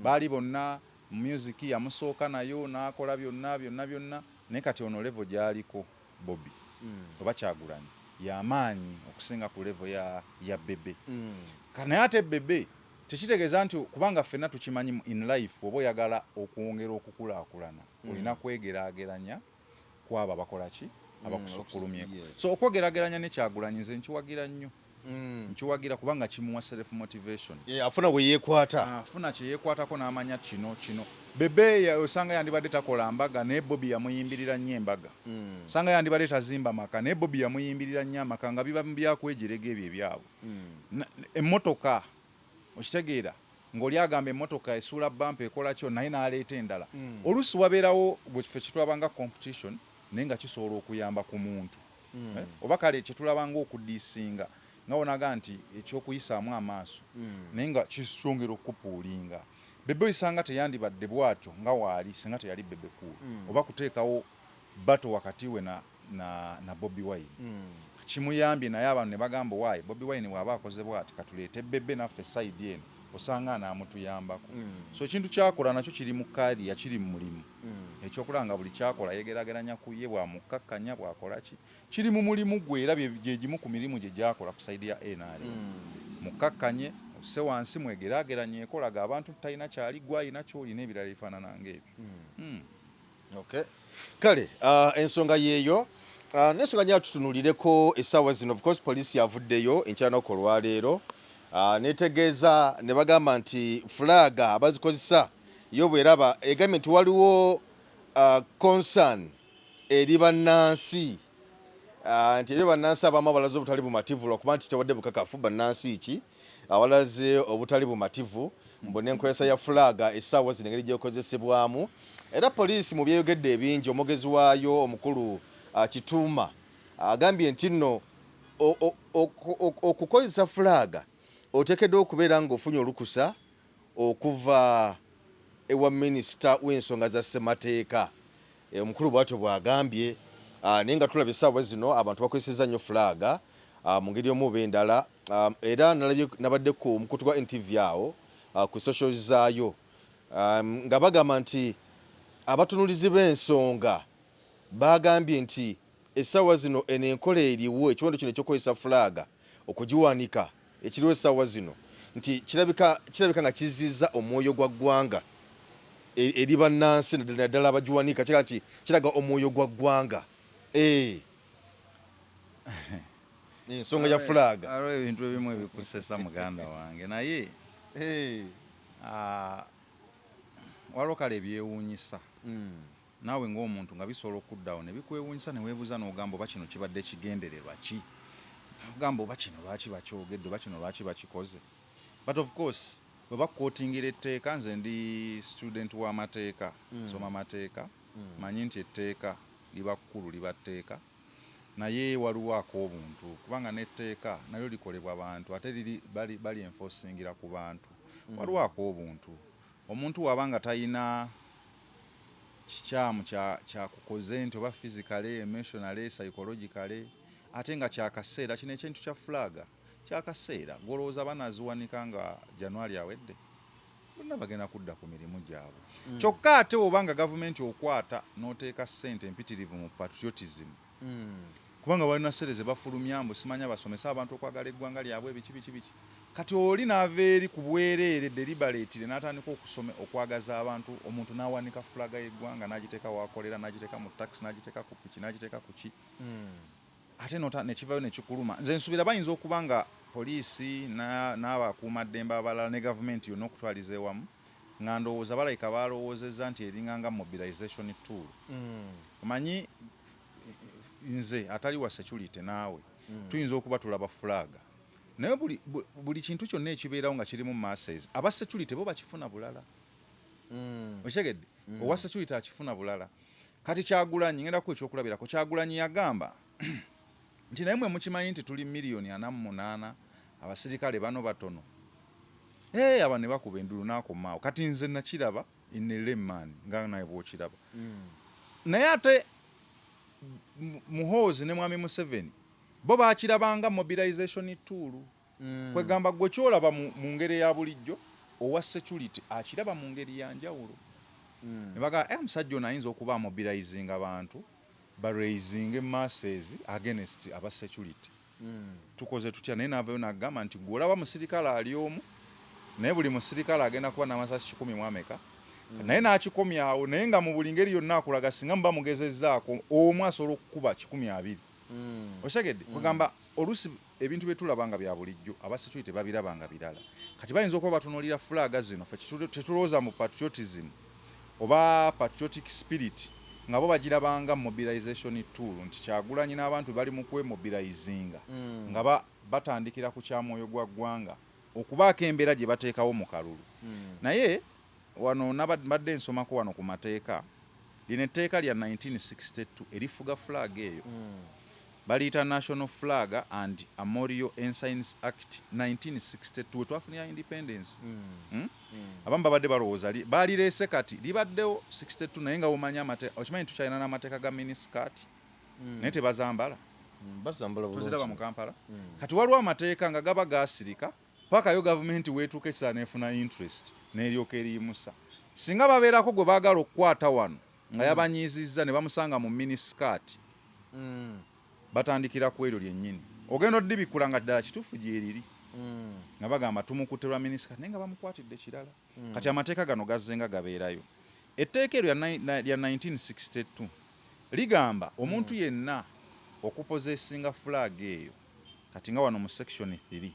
baali bonna music yamusooka nayo n'akola byonna naye kati ono level gy'aliko Bobby oba Kyagulanyi y'amaanyi okusinga ku level ya Bebe naye ate Bebe tekitegeeza nti kubanga ffenna tukimanyi in life oba oyagala okwongera okukulaakulana olina kwegeraageranya kwabo abakola ki abakusukkulumyeko so okwogerageranya ne Kyagulanyi nze nkiwagira nnyo nkiwagira kubanga kimuwa self motivation afuna we yeekwata afuna kye yeekwatako n'amanya kino Bebe osanga yandibadde takola mbaga naye Bobby yamuyimbirira nnyo embaga osanga yandibadde tazimba maka naye Bobby yamuyimbirira nnyo amaka nga biba byakwejerega ebyo ebyabwe emmotoka okitegeera ng'oli agamba emmotoka esuula bampa ekola kyo naye n'aleeta endala oluusi wabeerawo bwekifo kitwabanga competition naye nga kisobola okuyamba ku muntu oba kale kyetulabanga okudiisinga nga wonaga nti ekyokuyisaamu amaaso naye nga kisongera okupuulinga Bebe oyisanga teyandibadde bwatyo nga waali singa teyali Bebe Cool oba kuteekawo bato wakati we na Bobi Wine kimuyambye naye abantu ne bagamba waayi Bobi Wine bw'aba akoze bwati katuleete Bebe naffe side eno osanga anaamutuyambako so ekintu kyakola nakyo kiri mu kaaliya kiri mu mulimu ekyokulanga buli kyakola yegeraageranya ku ye bwamukkakkanya bwakola ki kiri mu mulimu gwe era gye gimu ku mirimu gye gyakola ku sayidi ya NRM mukkakkanye ose wansi mwegeraageranye ekolaga abantu talina kyali gwayina kyolina ebirala ebifaanana ng'ebyo kale ensonga yeeyo n'ensonga nyayo tutunulireko essaawa zino of course poliisi yavuddeyo enkyanaku olwaleero netegeeza ne bagamba nti fulaga abazikozesa yo bweraba egambye nti waliwo concern eri bannansi nti eri bannansi abamu abalaze obutali bumativu lwakuba nti tewadde bukakafu bannansi ki awalaze obutali bumativu mbone enkozesa ya flaga essaawa zino engeri gyekozesebwamu era poliisi mu byeyogedde ebingi omugezi waayo omukulu Kituuma agambye nti nno okukozesa flaga oteekeddwa okubeera ng'ofunye olukusa okuva ewa minisita w'ensonga za ssemateeka omukulu bw'atyo bw'agambye naye nga tulaba essaawa zino abantu bakozeseza nnyo flaga mu ngeri omu oba endala era nabadde ku mukutu gwa NTV awo ku social zaayo nga bagamba nti abatunulizi b'ensonga bagambye nti essaawa zino eno enkola eriwo ekiwendo kino ekyokozesa flaga okugiwanika ekiriwo essaawa zino nti kirabika nga kizizza omwoyo gwa ggwanga eri bannansi naddala abagiwanika kiraga nti kiraga omwoyo gwa ggwanga ensonga ya flaga aliwo ebintu ebimu ebikusesa muganda wange naye waliwo kale ebyewuunyisa naawe ng'omuntu nga bisobola okuddawo ne bikwewuunyisa ne weebuuza n'ogamba oba kino kibadde kigendererwa ki ogamba oba kino lwaki bakyogedde oba kino lwaki bakikoze but of course bwe bakukootingira etteeka nze ndi student w'amateeka nsoma mateeka manyi nti etteeka liba kkulu liba tteeka naye waliwo ak'obuntu kubanga n'etteeka nalyo likolebwa bantu ate bali enforcingira ku bantu waliwo ak'obuntu omuntu waba nga talina kikyamu kyakukoze nti oba physically emotionally psychologically ate nga kyakaseera kino ekintu kya flaga kyakaseera golowooza banaaziwanika nga January awedde bonna bagenda kudda ku mirimu gyabwe kyokka ate oba nga gavumenti okwata n'oteeka ssente empitirivu mu patriotism kubanga balina ssente ze bafulumya mbu simanya basomesa abantu okwagala eggwanga lyabwe biki kati oli n'ava eri ku bwereere deliberately n'atandika okwagaza abantu omuntu n'awanika flaga y'eggwanga n'agiteeka wakolera n'agiteeka mu taxi n'agiteeka ku piki n'agiteeka ku ki ate nekivayo nekikuluma nze nsuubira bayinza okuba nga poliisi n'abakuumaddembe abalala ne gavumenti yonna okutwaliza ewamu nga ndowooza balayika balowoozezza nti eringanga mobilization tool omanyi nze atali wa security naawe tuyinza okuba tulaba flaga naye buli kintu kyonna ekibeerawo nga kirimu masses aba security bo bakifuna bulala okitegedde owa security akifuna bulala kati Kyagulanyi ngendaku ekyokulabirako Kyagulanyi yagamba nti naye mwe mukimanyi nti tuli 48,000,000 abasirikale bano batono aba ne bakuba endulu n'akomaawo kati nze nakiraba inelemmani nga naye bw'okiraba naye ate Muhoozi ne Mwami Museveni bo bakirabanga mobilization tool kwegamba gwe kyolaba mu ngeri ya bulijjo owa security akiraba mu ngeri ya njawulo ne baga omusajja ono ayinza okuba mobilizing abantu ba raising masses against aba security tukoze tutya naye n'avayo n'agamba nti gwolaba musirikale ali omu naye buli musirikale agenda kuba n'amasasi 10 mu ameka naye n'akikomyawo naye nga mu buli ngeri yonna akulaga singa muba mugezezzaako omu asobola okukuba 10-20 okitegedde kugamba oluusi ebintu bye tulaba nga bya bulijjo aba security babiraba nga birala kati bayinza okuba batunuulira flaga zino fe tetulowooza mu patriotism oba patriotic spirit nga bo bagirabanga mobilization tool nti Kyagulanyi n'abantu bali mu kwemobilizinga nga batandikira ku kyamwoyo gwa ggwanga okubaako embeera gye bateekawo mu kalulu naye wano nabadde nsomako wano ku mateeka lino etteeka lya 1962 erifuga flag eyo baliyita National Flag and Armorial Ensigns Act 1962 twafunira independence abamu babadde balowooza balireese kati libaddewo 62 naye nga womanya amateeka okimanyi tukyalina n'amateeka ga miniskirt naye tebazambala tuziraba mu Kampala kati waliwo amateeka nga gaba gasirika paka yo gavumenti weetuuka ekiseera neefuna interest n'eryoka eriyimusa singa babeerako gwe baagala okukwata wano nga yabanyiizizza ne bamusanga mu miniskirt batandikira ku eryo lyennyini ogenda oddibikula nga ddala kituufu gyeriri nga bagamba tumukutirwa miniskirt naye nga bamukwatidde kirala kati amateeka gano gazzenga gabeerayo etteeka eryo lya 1962 ligamba omuntu yenna okupozesinga flag eyo kati nga wano mu section 3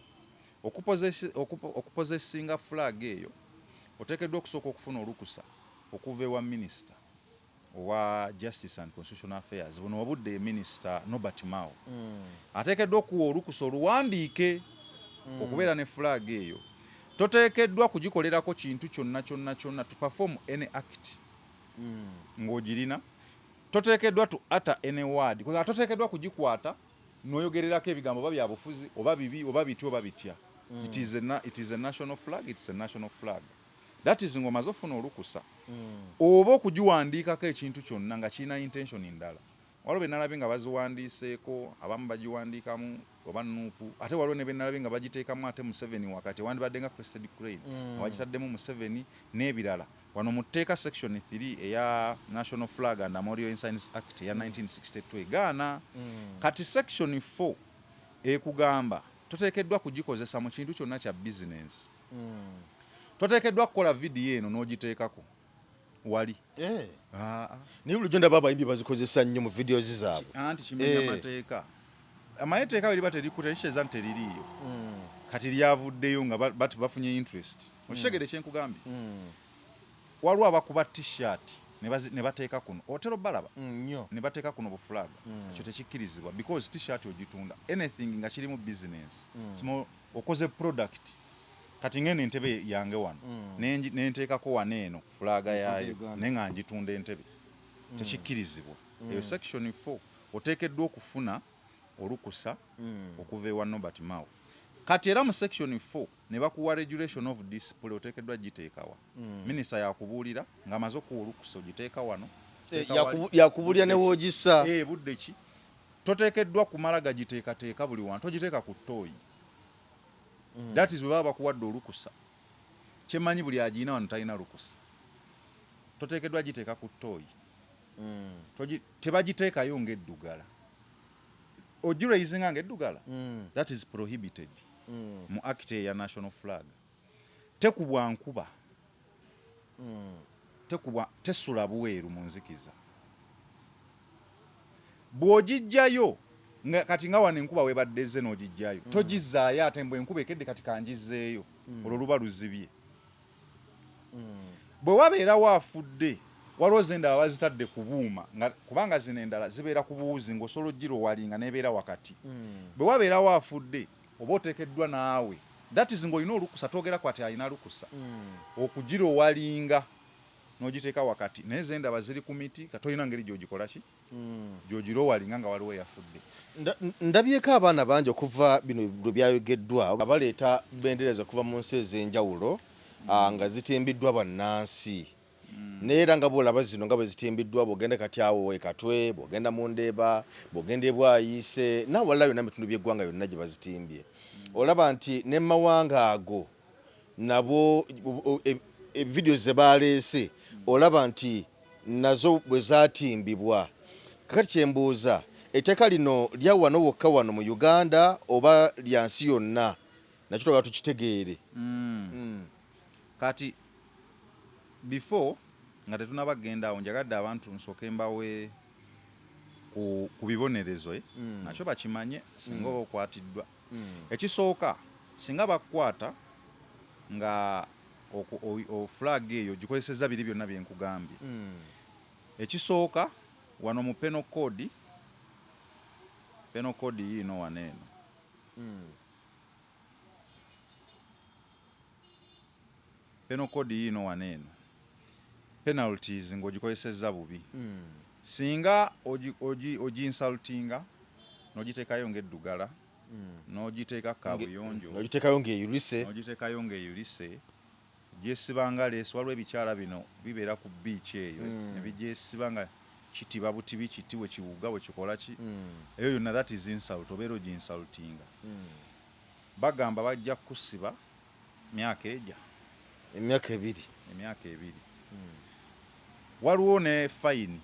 okupozesinga flag eyo oteekeddwa okusooka okufuna olukusa okuva ewa minisita owa Justice and Constitutional Affairs buno obudde minisita Norbert Mao ateekeddwa okuwa olukusa oluwandiike okubeera ne flag eyo toteekeddwa kugikolerako kintu kyonna to perform any act ng'ogirina toteekeddwa to utter any word kuba toteekeddwa kugikwata n'oyogererako ebigambo oba bya bufuzi oba bibi oba bityo oba bitya. It is a national flag, it's a national flag. That is ng'omaze ofuna olukusa oba okugiwandiikako ekintu kyonna nga kirina intention ndala. Waliwo be nalabye nga baziwandiiseeko abamu bagiwandiikamu oba nuupu ate waliwo ne be nalabye nga bagiteekamu ate Museveni wakati wandibadde nga crested crane nga bagitaddemu Museveni n'ebirala. Wano mu tteeka section 3 eya National Flag and Memorial Ensigns Act eya 1962 egaana. Kati section 4 ekugamba toteekeddwa kugikozesa mu kintu kyonna kya business. Toteekeddwa kukola vidiyo eno n'ogiteekako wali. Naye bulijjo ndaba abayimbi bazikozesa nnyo mu videos zaabwe. Anti kimenya mateeka. Amateeka bwe liba terikuta likyeza nti teririiyo. Kati lyavuddeyo nga bafunye interest. Okitegedde kye nkugambye. Waliwo abakuba t-shirt ne bateeka kuno otero balaba ne bateeka kuno bufulaga ekyo tekikkirizibwa because t-shirt ogitunda anything nga kiri mu business okoze product kati ngene entebe yange wano nenteekako wano eno fulaga yaayo naye nga ngitunda entebe tekikkirizibwa. Eyo section 4 oteekeddwa okufuna olukusa okuva ewa Norbert Mao. Kati era mu section 4 ne bakuwa regulation of display oteekeddwa giteekawa. Minisita yakubuulira ng'amaze okuwa olukusa ogiteeka wano. Yakubuulira ne woogissa. Budde ki toteekeddwa kumala gagiteekateeka buli wantu ogiteeka ku ttooyi. That is bwe baba bakuwadde olukusa. Kyemanyi buli agiina wano talina lukusa. Toteekeddwa giteeka ku ttooyi. Tebagiteekayo ng'eddugala. Ogiraizinga ng'eddugala. That is prohibited. Mu act ya national flag. Tekubwa nkuba. Tesula buweeru mu nzikiza. Bw'ogijjayo kati nga wano enkuba webaddeze n'ogijjayo togizzaayo ate mbwe enkuba ekedde kati kangizeeyo olwo luba luzibye. Bwe wabeerawo afudde waliwo zendala bazitadde ku buuma kubanga zino endala zibeera ku buwuzi ng'osobola ogirowalinga n'ebeera wakati. Bwe wabeerawo afudde oba oteekeddwa naawe that is ng'olina olukusa toogera kwati alina lukusa okugirowalinga n'ogiteeka wakati naye zendaba ziri ku miti katolina ngeri gy'ogikola ki gy'ogirowalinga nga waliwo yafudde. Ndabyeko abaana bangi okuva bino lwe byayogeddwa abaleeta bendereza okuva mu nsi ez'enjawulo nga zitimbiddwa bannansi. Naye era nga bw'olaba zino nga bwe zitimbiddwa bw'ogenda kati awo Katwe bw'ogenda mu Ndeeba bw'ogenda e Bwayiise n'awalala yonna ebitundu by'eggwanga yonna gye bazitimbye. Olaba nti ne mawanga ago nabo video ze baleese olaba nti nazo bwe zaatimbibwa. Kakati kyembuuza etteeka lino lya wano wokka wano mu Uganda oba lya nsi yonna nakyo twagala tukitegeere. Kati before nga tetunabagenda awo njagadde abantu nsooke mbawe ku bibonerezo nakyo bakimanye singa oba okwatiddwa. Ekisooka singa bakukwata nga flag eyo gikozesezza biri byonna bye nkugambye. Ekisooka wano mu penal code yiino wano eno penal code yiino wano eno penalties ng'ogikozesezza bubi. Singa ogi-insultinga n'ogiteekayo ng'eddugala n'ogiteeka kabuyonjo n'ogiteekayo ng'eyulise gyesibanga leesi. Waliwo ebikyala bino bibeera ku beach eyo ne bigyesiba nga kitiba butibi kiti we kiwuga we kikola ki eyo yonna that is insult obeera ogi-insultinga. Bagamba bajja kusiba emyaka ebiri. Waliwo ne fine.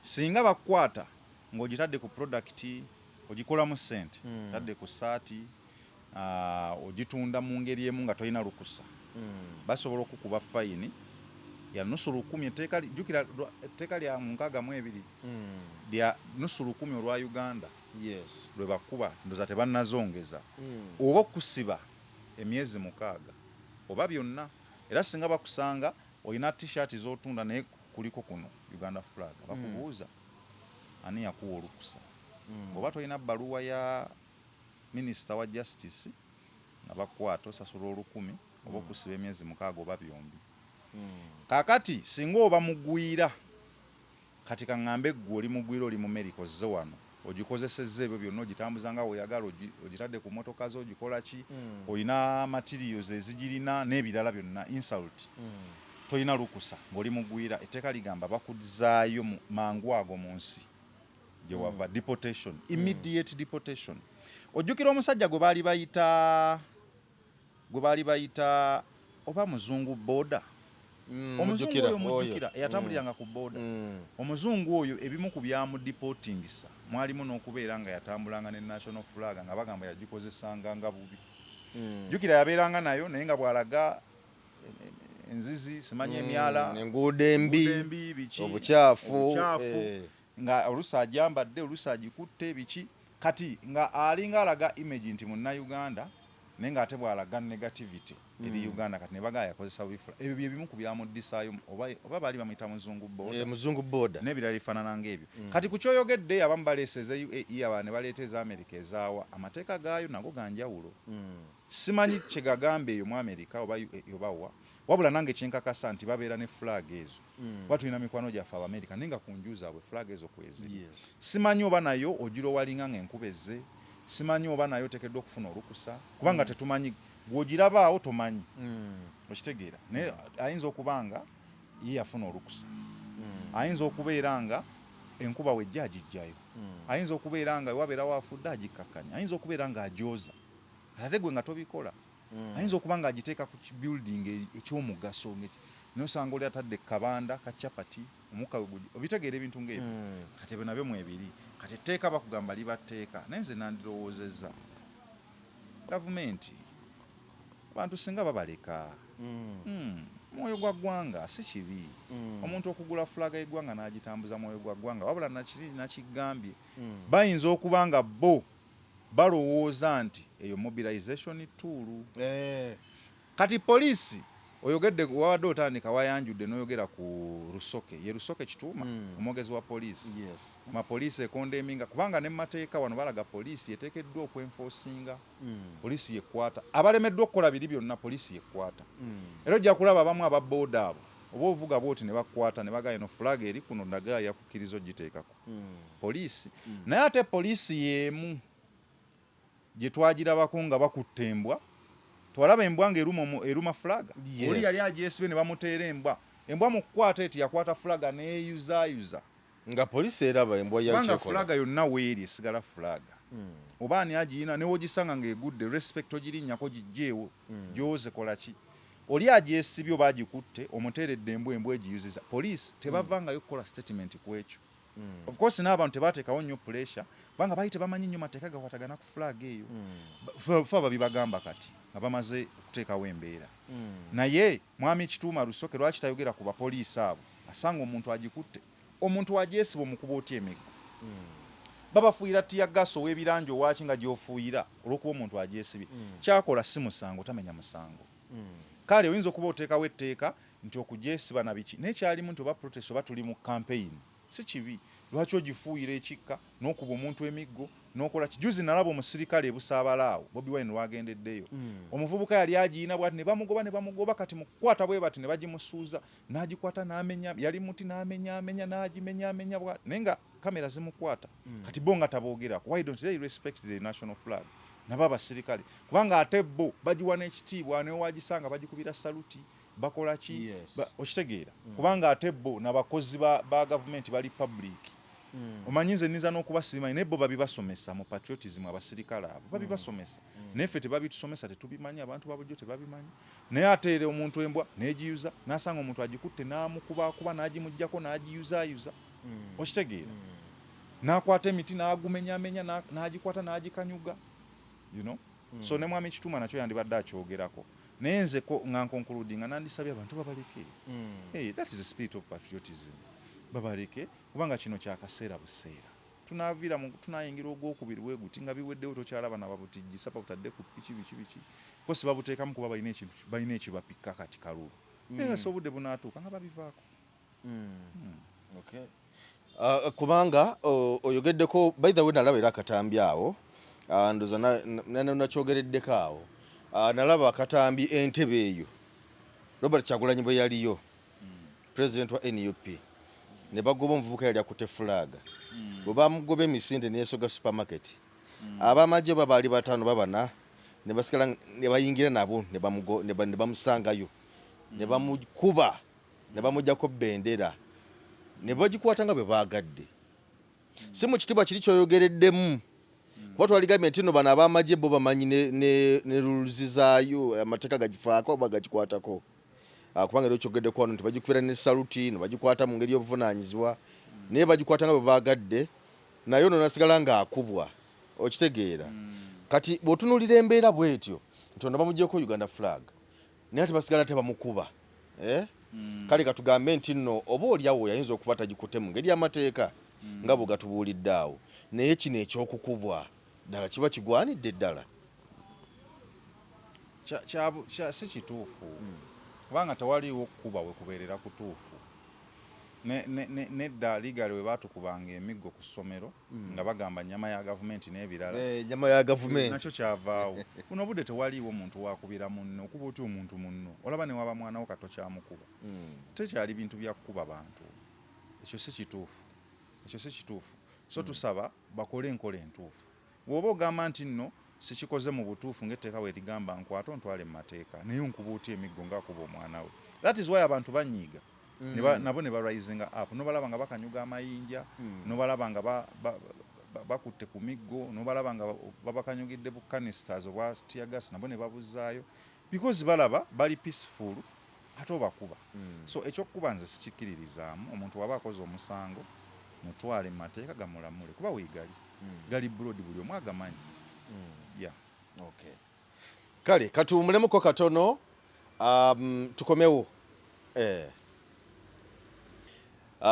Singa bakwata ng'ogitadde ku product ogikolamu ssente tadde ku saati ogitunda mu ngeri emu nga tolina lukusa basobola okukuba fine ya nusu lukumi. Jjukira etteeka lya 62 lya nusu lukumi olwa Uganda lwe bakuba ndoza tebannazongeza oba okusiba emyezi 6 oba byonna. Era singa bakusanga olina t-shirt z'otunda naye kuliko kuno Uganda flag bakubuuza ani yakuwa olukusa. Oba tolina bbaluwa ya minisita wa justice nga bakwata osasula 1000 oba okusiba emyezi 6 oba byombi. Kakati singa oba mugwira kati kaŋŋambe ggwe oli mugwira oli mu America ozze wano ogikozesezza ebyo byonna ogitambuza nga weeyagala ogitadde ku motoka zo ogikola ki olina materials ezigirina n'ebirala byonna insult toyina lukusa ng'oli mugwira etteeka ligamba bakuzaayo mangu ago mu nsi gye wava deportation immediate deportation. Ojjukira omusajja gwe baali bayita oba muzungu boda omuzungu oyo mujjukira eyatambuliranga ku boda omuzungu oyo ebimu ku byamudipotingisa mwalimu n'okubeera nga yatambulanga ne national flag nga bagamba yagikozesanga nga bubi. Jjukira yabeeranga nayo naye nga bw'alaga enzizi simanye emyala enguudo embi obukyafu nga oluusi agyambadde oluusi agikutte biki kati nga alinga alaga image nti munnayuganda naye nga ate bw'alaga negativity eri Uganda kati ne bagaya yakozesa bifula ebyo bye bimu ku byamuddisaayo oba baali bamuyita muzungu boda n'ebirala bifaanana ng'ebyo. Kati ku kyoyogedde abamu baleeseza UAE aba ne baleeta eza America ezaawa amateeka gaayo nago ganjawulo. Simanyi kye gagamba eyo mu America oba UAE oba wa wabula nange kyenkakasa nti babeera ne flag ezo batulina mikwano gyaffe Abamerica naye nga ku nju zaabwe flag ezo kweziri. Simanyi oba nayo ogira owalinga ng'enkuba ezze simanyi oba nayo oteekeddwa okufuna olukusa kubanga tetumanyi gw'ogirabaawo tomanyi okitegeera naye ayinza okuba nga ye yafuna olukusa ayinza okubeera nga enkuba wejja agijjayo ayinza okubeera nga wabeerawo afudde agikkakkanya ayinza okubeera nga ajooza ate gwe nga tobikola ayinza okuba nga agiteeka ku building ekyomugaso nosanga oli atadde kabanda kacapati omukka obitegeera ebintu ng'ebyo kati ebyo nabyo mwebiri kati etteeka bakugamba libatteeka naye nze nandirowoozezza gavumenti abantu singa babaleka mwoyo gwa ggwanga si kibi omuntu okugula fulaga y'eggwanga n'agitambuza mwoyo gwa ggwanga wabula nakigambye bayinza okuba nga bo balowooza nti eyo mobilization tool kati poliisi oyogedde wawadde otandika wayanjudde n'oyogera ku Lusoke ye Lusoke Kituuma omwogezi wa poliisi amapoliisi ekondeminga kubanga ne mateeka wano balaga poliisi eteekeddwa okwenforcinga poliisi yekwata abalemeddwa okukola biri byonna poliisi yekwata era ojja kulaba abamu ababooda abo oba ovuga bwoti ne bakwata ne bagaya no flag eri kuno ndaga yakukkiriza ogiteekako poliisi naye ate poliisi yeemu gye twagirabako nga bakutte embwa twalaba embwa ng'eruma flaga oli yali agyesibe ne bamuteera embwa mu kukwata eti yakwata flaga neeyuzaayuza nga poliisi eraba embwa yakyekola flaga yonna weeri esigala flaga oba ani agiyina newogisanga ng'egudde respect ogirinnyako gijjeewo gyoze kola ki oli agyesibye oba agikutte omuteeredde embwa egiyuziza poliisi tebavangayo kukola statement ku ekyo of course n'abantu tebateekawo nnyo pressure kubanga baali tebamanyi nnyo mateeka gakwatagana ku flag eyo fa babibagamba kati nga bamaze okuteekawo embeera naye mwami Kituuma Lusoke lwaki tayogera ku bapoliisi abo asanga omuntu agikutte omuntu wagyesiba omukuba otya emiggo babafuuyira tiyagaso ow'ebiranja owaki nga gy'ofuuyira olw'okuba omuntu agyesibye kyakola si musango tamenya musango kale oyinza okuba oteekawo etteeka nti okugyesiba na biki naye kyalimu nti oba protest oba tuli mu campaign si kibi lwaki ogifuuyira ekikka n'okuba omuntu emiggo n'okola kijuzi nalaba omusirikale ebusaabalaawo Bobi Wine lwagendeddeyo omuvubuka yali agiyina bwati ne bamugoba kati mu kukwata bwe bati ne bagimusuuza n'agikwata n'amenya yali muti n'amenyaamenya n'agimenyaamenya bwati naye nga kamera zimukwata kati bo nga taboogerako why don't they respect the national flag nabo abasirikale kubanga ate bo bagiwa n'ekitiibwa newe wagisanga bagikubira saluti bakola ki okitegeera kubanga ate bo n'abakozi ba gavumenti bali public omanyi nze nniza n'okubasibimanyi naye bo babibasomesa mu patriotism abasirikale abo babibasomesa naye ffe tebabitusomesa tetubimanyi abantu babujjo tebabimanyi naye ate era omuntu embwa n'egiyuza n'asanga omuntu agikutte n'amukubakuba n'agimuggyako n'agiyuzaayuza okitegeera n'akwata emiti n'agumenyaamenya n'agikwata n'agikanyuga you know so ne mwami Kituuma nakyo yandibadde akyogerako naye nze nga nkonkuludi nga nandisabye abantu babaleke that is the spirit of patriotism babaleke kubanga kino kyakaseera buseera tunayingira ogwokubiri bwe guti nga biweddewo tokyalaba nababutijjisa babutadde ku biki kosi babuteekamu kuba balina ekibapikka kati kalulu naye so obudde bunaatuuka nga babivaako kubanga oyogeddeko by the way nalaba era akatambi awo ndoza nakyogereddeko awo nalaba akatambi entebe eyo Robert Kyagulanyi bwe yaliyo president wa NUP ne bagoba omuvubuka yali akutte flag bwe bamugoba emisinde neyesoga supermarket abamagye babaali bataano babana ne basigala ne bayingira nabo ne bamusangayo ne bamukuba ne bamujjako bendera ne bagikwata nga bwe baagadde si mu kitibwa kiri kyoyogereddemu kuba twaligambye nti nno bano abamagye bo bamanyi ne luluzizaayo amateeka gagifaako oba gagikwatako kubanga era okyogeddeko wano nti bagikubira ne saluti ne bagikwata mu ngeri y'obuvunaanyizibwa naye bagikwata nga bwe baagadde naye ono nasigala ng'akubwa okitegeera kati bw'otunuulira embeera bw'etyo nti ono bamugyeko Uganda flag naye ate basigala tebamukuba kale katugambe nti nno oba oliawo yayinza okuba tagikutte mu ngeri y'amateeka nga bwe gatubuulidde awo naye kino ekyokukubwa ddala kiba kigwanidde ddala si kituufu kubanga tewaliwo okukuba we kubeerera kutuufu nedda ligale we baatukubanga emiggo ku ssomero nga bagamba nnyama ya gavumenti n'ebirala nnyama ya gavumenti nakyo kyavaawo buno obudde tewaliiwo muntu wakubira munno okuba otya omuntu munno olaba ne waba mwana wo kato kyamukuba tekyali bintu bya kukuba bantu ekyo si kituufu so tusaba bakole enkola entuufu bw'oba ogamba nti nno sikikoze mu butuufu ng'etteeka we ligamba nkwata ontwale mu mateeka naye onkuba otya emiggo ng'akuba omwana we that is why abantu banyiiga nabo ne barisinga up nobalaba nga bakanyuga amayinja nobalaba nga bakutte ku miggo nobalaba nga babakanyugidde bu canisters obwa tear gas nabo ne babuzaayo because balaba bali peaceful ate obakuba so ekyokukuba nze sikikkiririzaamu omuntu waba akoze omusango mutwale mu mateeka gamulamule kuba weegali gali broad buli omu agamanyi okay kale katuwumulemuko katono tukomewo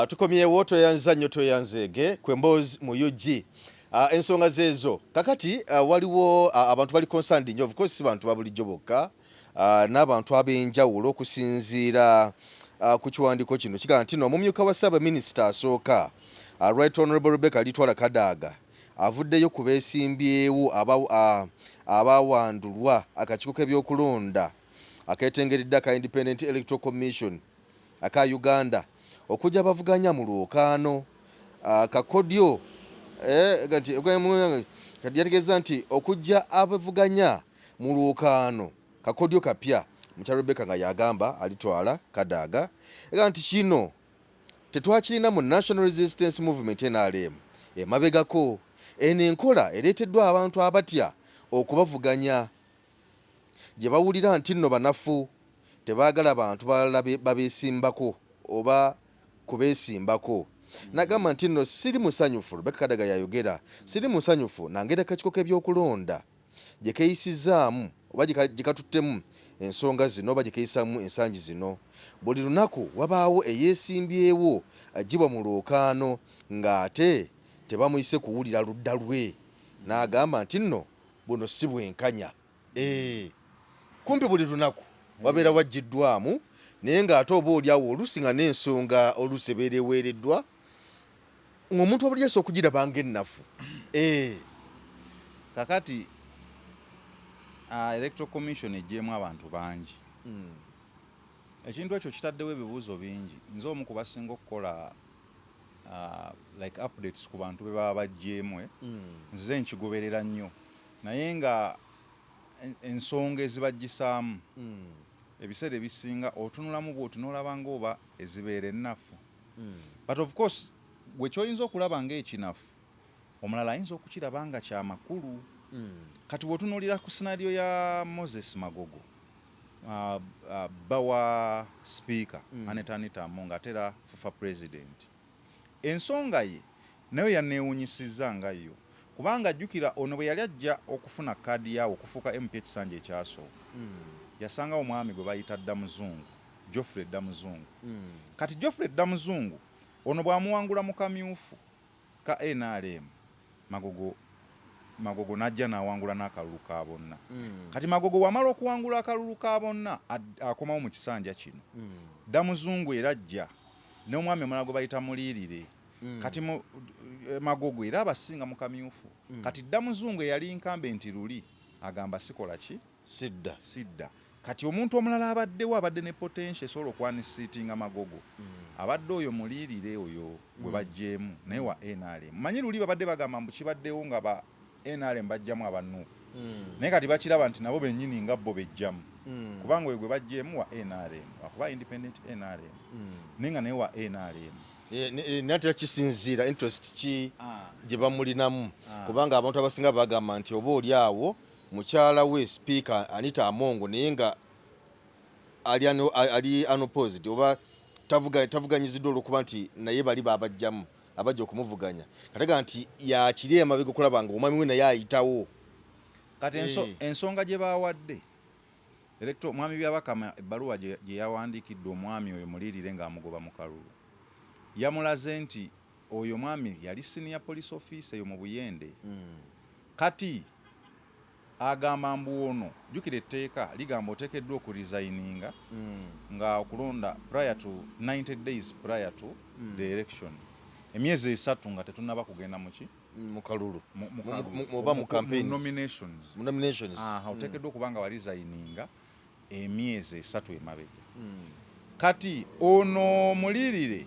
tukomyewo toyanza nnyo toyanzeege kwemboozi mu UG ensonga zeezo kakati waliwo abantu bali concerned nnyo of course si bantu babulijjo bokka n'abantu ab'enjawulo okusinziira ku kiwandiiko kino kigamba nti omumyuka wa Ssaabaminisita asooka Right Honorable Rebecca Litwala Kadaga avuddeyo ku beesimbyewo abawandulwa akakiiko k'ebyokulonda akeetengeredde aka Independent Electoral Commission aka Uganda okujja bavuganya mu lwokaano kakodyo kati yategeeza nti okujja abavuganya mu lwokaano kakodyo kapya mukyala Rebecca nga yagamba Alitwala Kadaga ega nti kino tetwakirina mu National Resistance Movement NRM emabegako eno enkola ereeteddwa abantu abatya okubavuganya gye bawulira nti nno banafu tebaagala bantu balala babeesimbako oba kubeesimbako nagamba nti nno siri musanyufu Rebecca Kadaga yayogera siri musanyufu nangeri akakiiko k'ebyokulonda gye keeyisizaamu oba gye katuttemu ensonga zino oba gye keeyisaamu ensangi zino buli lunaku wabaawo eyeesimbyewo agibwa mu lwokaano ng'ate tebamuyise kuwulira ludda lwe n'agamba nti nno buno si bwenkanya kumpi buli lunaku wabeera waggiddwamu naye ng'ate oba oliawo oluusi nga n'ensonga oluusi ebeera eweereddwa ng'omuntu wabuli yasa okugirabanga ennafu kakati Electoral Commission ejjeemu abantu bangi ekintu ekyo kitaddewo ebibuuzo bingi nze omu ku basinga okukola like updates ku bantu be baba bajjeemu nze nkigoberera nnyo naye nga ensonga ezibaggisaamu ebiseera ebisinga otunulamu bw'oti n'olabanga oba ezibeera ennafu but of course bwe kyoyinza okulaba ng'ekinafu omulala ayinza okukiraba nga kyamakulu kati bw'otunuulira ku sinariyo ya Moses Magogo bawa speaker Anita Among atera fufa president ensonga ye nayo yaneewunyisizza nga yo kubanga ajjukira ono bwe yali ajja okufuna kaadi yawo okufuuka MP ekisanja ekyasooka yasanga omwami gwe bayita Damuzungu Geoffrey Damuzungu kati Geoffrey Damuzungu ono bw'amuwangula mu kamyufu ka NRM Magogo najja n'awangula n'akalulu ka bonna kati Magogo wamala okuwangula akalulu ka bonna akomawo mu kisanja kino Damuzungu era ajja n'omwami omulala gwe bayita Muliirire kati Magogo era abasinga mu kamyufu kati Damuzungu eyali nkambe nti luli agamba sikola ki sidda kati omuntu omulala abadde ne potential esobola okwanisiitinga Magogo abadde oyo mulirire oyo gwe bajjeemu naye wa NRM manyi luli babadde bagamba mbu kibaddewo nga ba NRM bajjamu abannuuku naye kati bakiraba nti nabo bennyini nga bo bejjamu kubanga oyo gwe bajjeemu wa NRM akuba independent NRM naye nga naye wa NRM natera kisinziira interest ki gye bamulinamu kubanga abantu abasinga bagamba nti oba oli awo mukyala we speaker Anita Amongo naye nga ali unopposed oba tavuganyiziddwa olwokuba nti naye bali babajjamu abajja okumuvuganya katega nti yakiri emabega okulaba nga omwami we naye ayitawo kati ensonga gye bawadde electoral mwami Byabakama ebbaluwa gye yawandiikidde omwami oyo mulirire ng'amugoba mu kalulu yamulaze nti oyo mwami yali senior police officer eyo mu Buyende kati agamba mbu ono jjukira etteeka ligamba oteekeddwa okuresigninga nga okulonda prior to 90 days prior to the election emyezi 3 nga tetunnaba kugenda muki mu kalulu oba mu nominations oteekeddwa okubanga waresigninga emyezi 3 emabega kati ono mulirire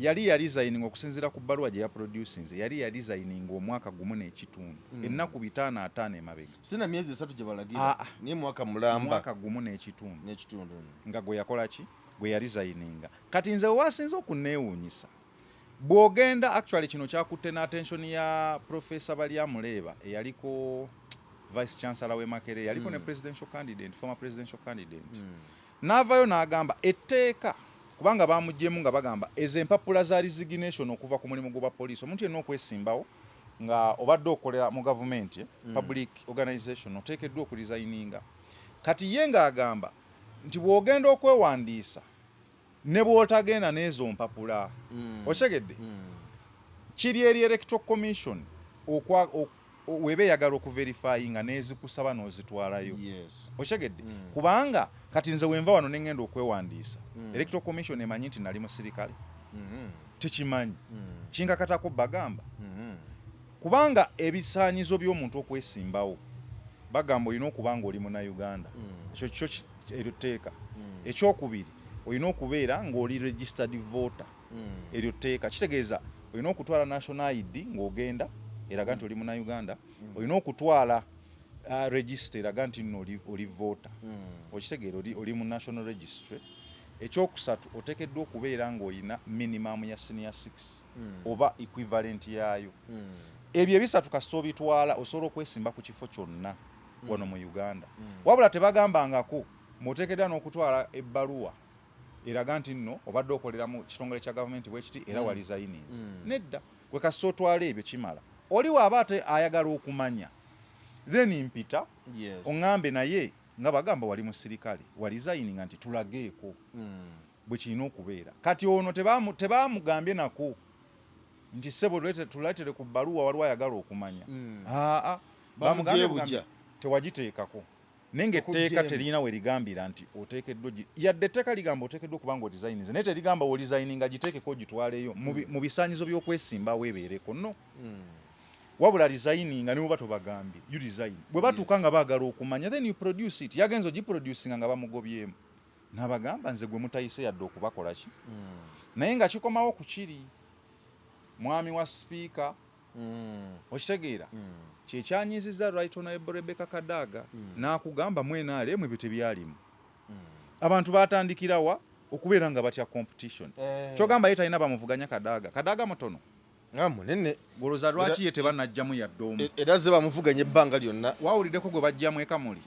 yali resigning okusinziira ku bbaluwa gye yaproducinze yali resigning omwaka gumu n'ekitundu ennaku 5 emabega sina myezi 3 gye balagira ni mwaka mulamba mwaka gumu n'ekitundu nga gwe yakola ki gwe resigninga kati nze wasinze okuneewuunyisa bw'ogenda actually kino kyakutte n'attention ya Professor Balyamuleeba eyaliko Vice Chancellor we Makerere yaliko ne former presidential candidate n'avaayo n'agamba etteeka kubanga bamuggyemu nga bagamba ez'empapula za resignation okuva ku mulimu gwa police omuntu yenna okwesimbawo nga obadde okolera mu government public organization oteekeddwa okuresigninga kati ye ng'agamba nti bw'ogenda okwewandiisa ne bw'otagenda n'ezo mpapula okyegedde kiri eri electoral commission weba eyagala okuverifyinga n'ezikusaba n'ozitwalayo okyegedde kubanga kati nze wenva wano n'engenda okwewandiisa electoral commission emanyi nti nali musirikale tekimanyi kinkakatako bagamba kubanga ebisaanyizo by'omuntu okwesimbawo bagamba olina okuba nga oli munnauganda ekyo kyo eryo tteeka ekyokubiri olina okubeera ng'oli registered voter eryo tteeka kitegeeza olina okutwala national ID ng'ogenda eraga nti oli munnauganda olina okutwala register eraga nti nno oli voter okitegeera oli mu national registry ekyokusatu oteekeddwa okubeera ng'olina minimum ya senior 6 oba equivalent yaayo ebyo ebisatu kasita obitwala osobola okwesimba ku kifo kyonna wano mu Uganda wabula tebagambangako muteekeddwa n'okutwala ebbaluwa eraga nti nno obadde okolera mu kitongole kya gavumenti bwe kiti era walisigninze nedda gwe kasita otwala ebyo kimala oli waaba ate ayagala okumanya then mpita oŋŋambe naye nga bagamba wali musirikale walisigninga nti tulageeko bwe kirina okubeera kati ono tebamugambye nako nti sebo tuleetere ku bbaluwa waliwo ayagala okumanya bamugambye tewagiteekako naye ng'etteeka terina we ligambira nti oteekeddwa yadde etteeka ligamba oteekeddwa okuba nga orisigninze naye terigamba wolisigninga giteekeko gitwaleyo mu bisaanyizo by'okwesimbawo ebeereko no wabula resigninga ne bwe batobagambye you resign bwe batuuka nga baagala okumanya then you produce it yagenza ogiproducinga nga bamugobyemu n'abagamba nze gwe mutayise yadde okubakola ki naye nga kikomawo ku kiri mwami wa sipiika okitegeera kyekyanyiziza right honorable Rebecca Kadaga n'akugamba mwenale mwe tebyalimu abantu batandikirawa okubeera nga batya competition kyogamba ye talina bamuvuganya Kadaga mutono munene goloza lwaki ye tebanajjamu yaddomu era ze bamuvuganya ebbanga lyonna wawuliddeko gwe bajjamu ekamuli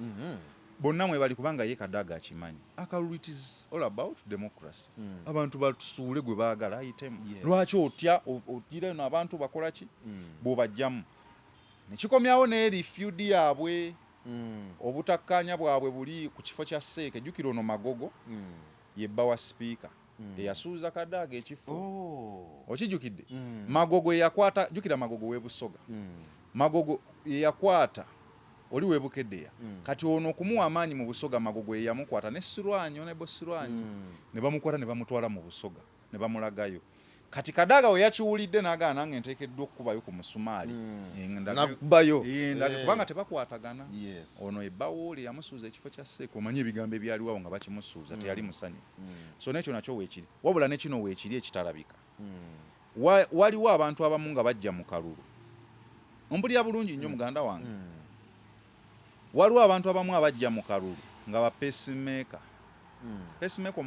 bonna mwe bali kubanga ye Kadaga akimanyi akalulu it is all about democracy abantu batusuule gwe baagala ayitemu lwaki otya ogirayo n'abantu bakola ki bw'obajjamu nekikomyawo ne refute yaabwe obutakkanya bwabwe buli ku kifo kya Seeke jjukira ono Magogo yebba wa sipiika eyasuuza Kadaga ekifo okijjukidde Magogo eyakwata jjukira Magogo w'ebusoga Magogo eyakwata oli webukeddeya kati ono okumuwa amaanyi mu busoga Magogo eyamukwata ne Sirwanyo ne Bosirwanyo ne bamukwata ne bamutwala mu busoga ne bamulagayo kati Kadaga we yakiwulidde n'agaana nange nteekeddwa okukubayo ku musumaali nakubayo kubanga tebakwatagana. Yes. Ono ebbawoli yamusuuza ekifo kya Seeko omanyi ebigambo ebyaliwawo nga bakimusuuza teyali musanyufu. So n'ekyo nakyo weekiri wabula ne kino weekiri ekitalabika. Waliwo abantu abamu nga bajja mu kalulu ompulira bulungi nnyo muganda wange. Waliwo abantu abamu abajja mu kalulu nga ba pacemaker. Pacemaker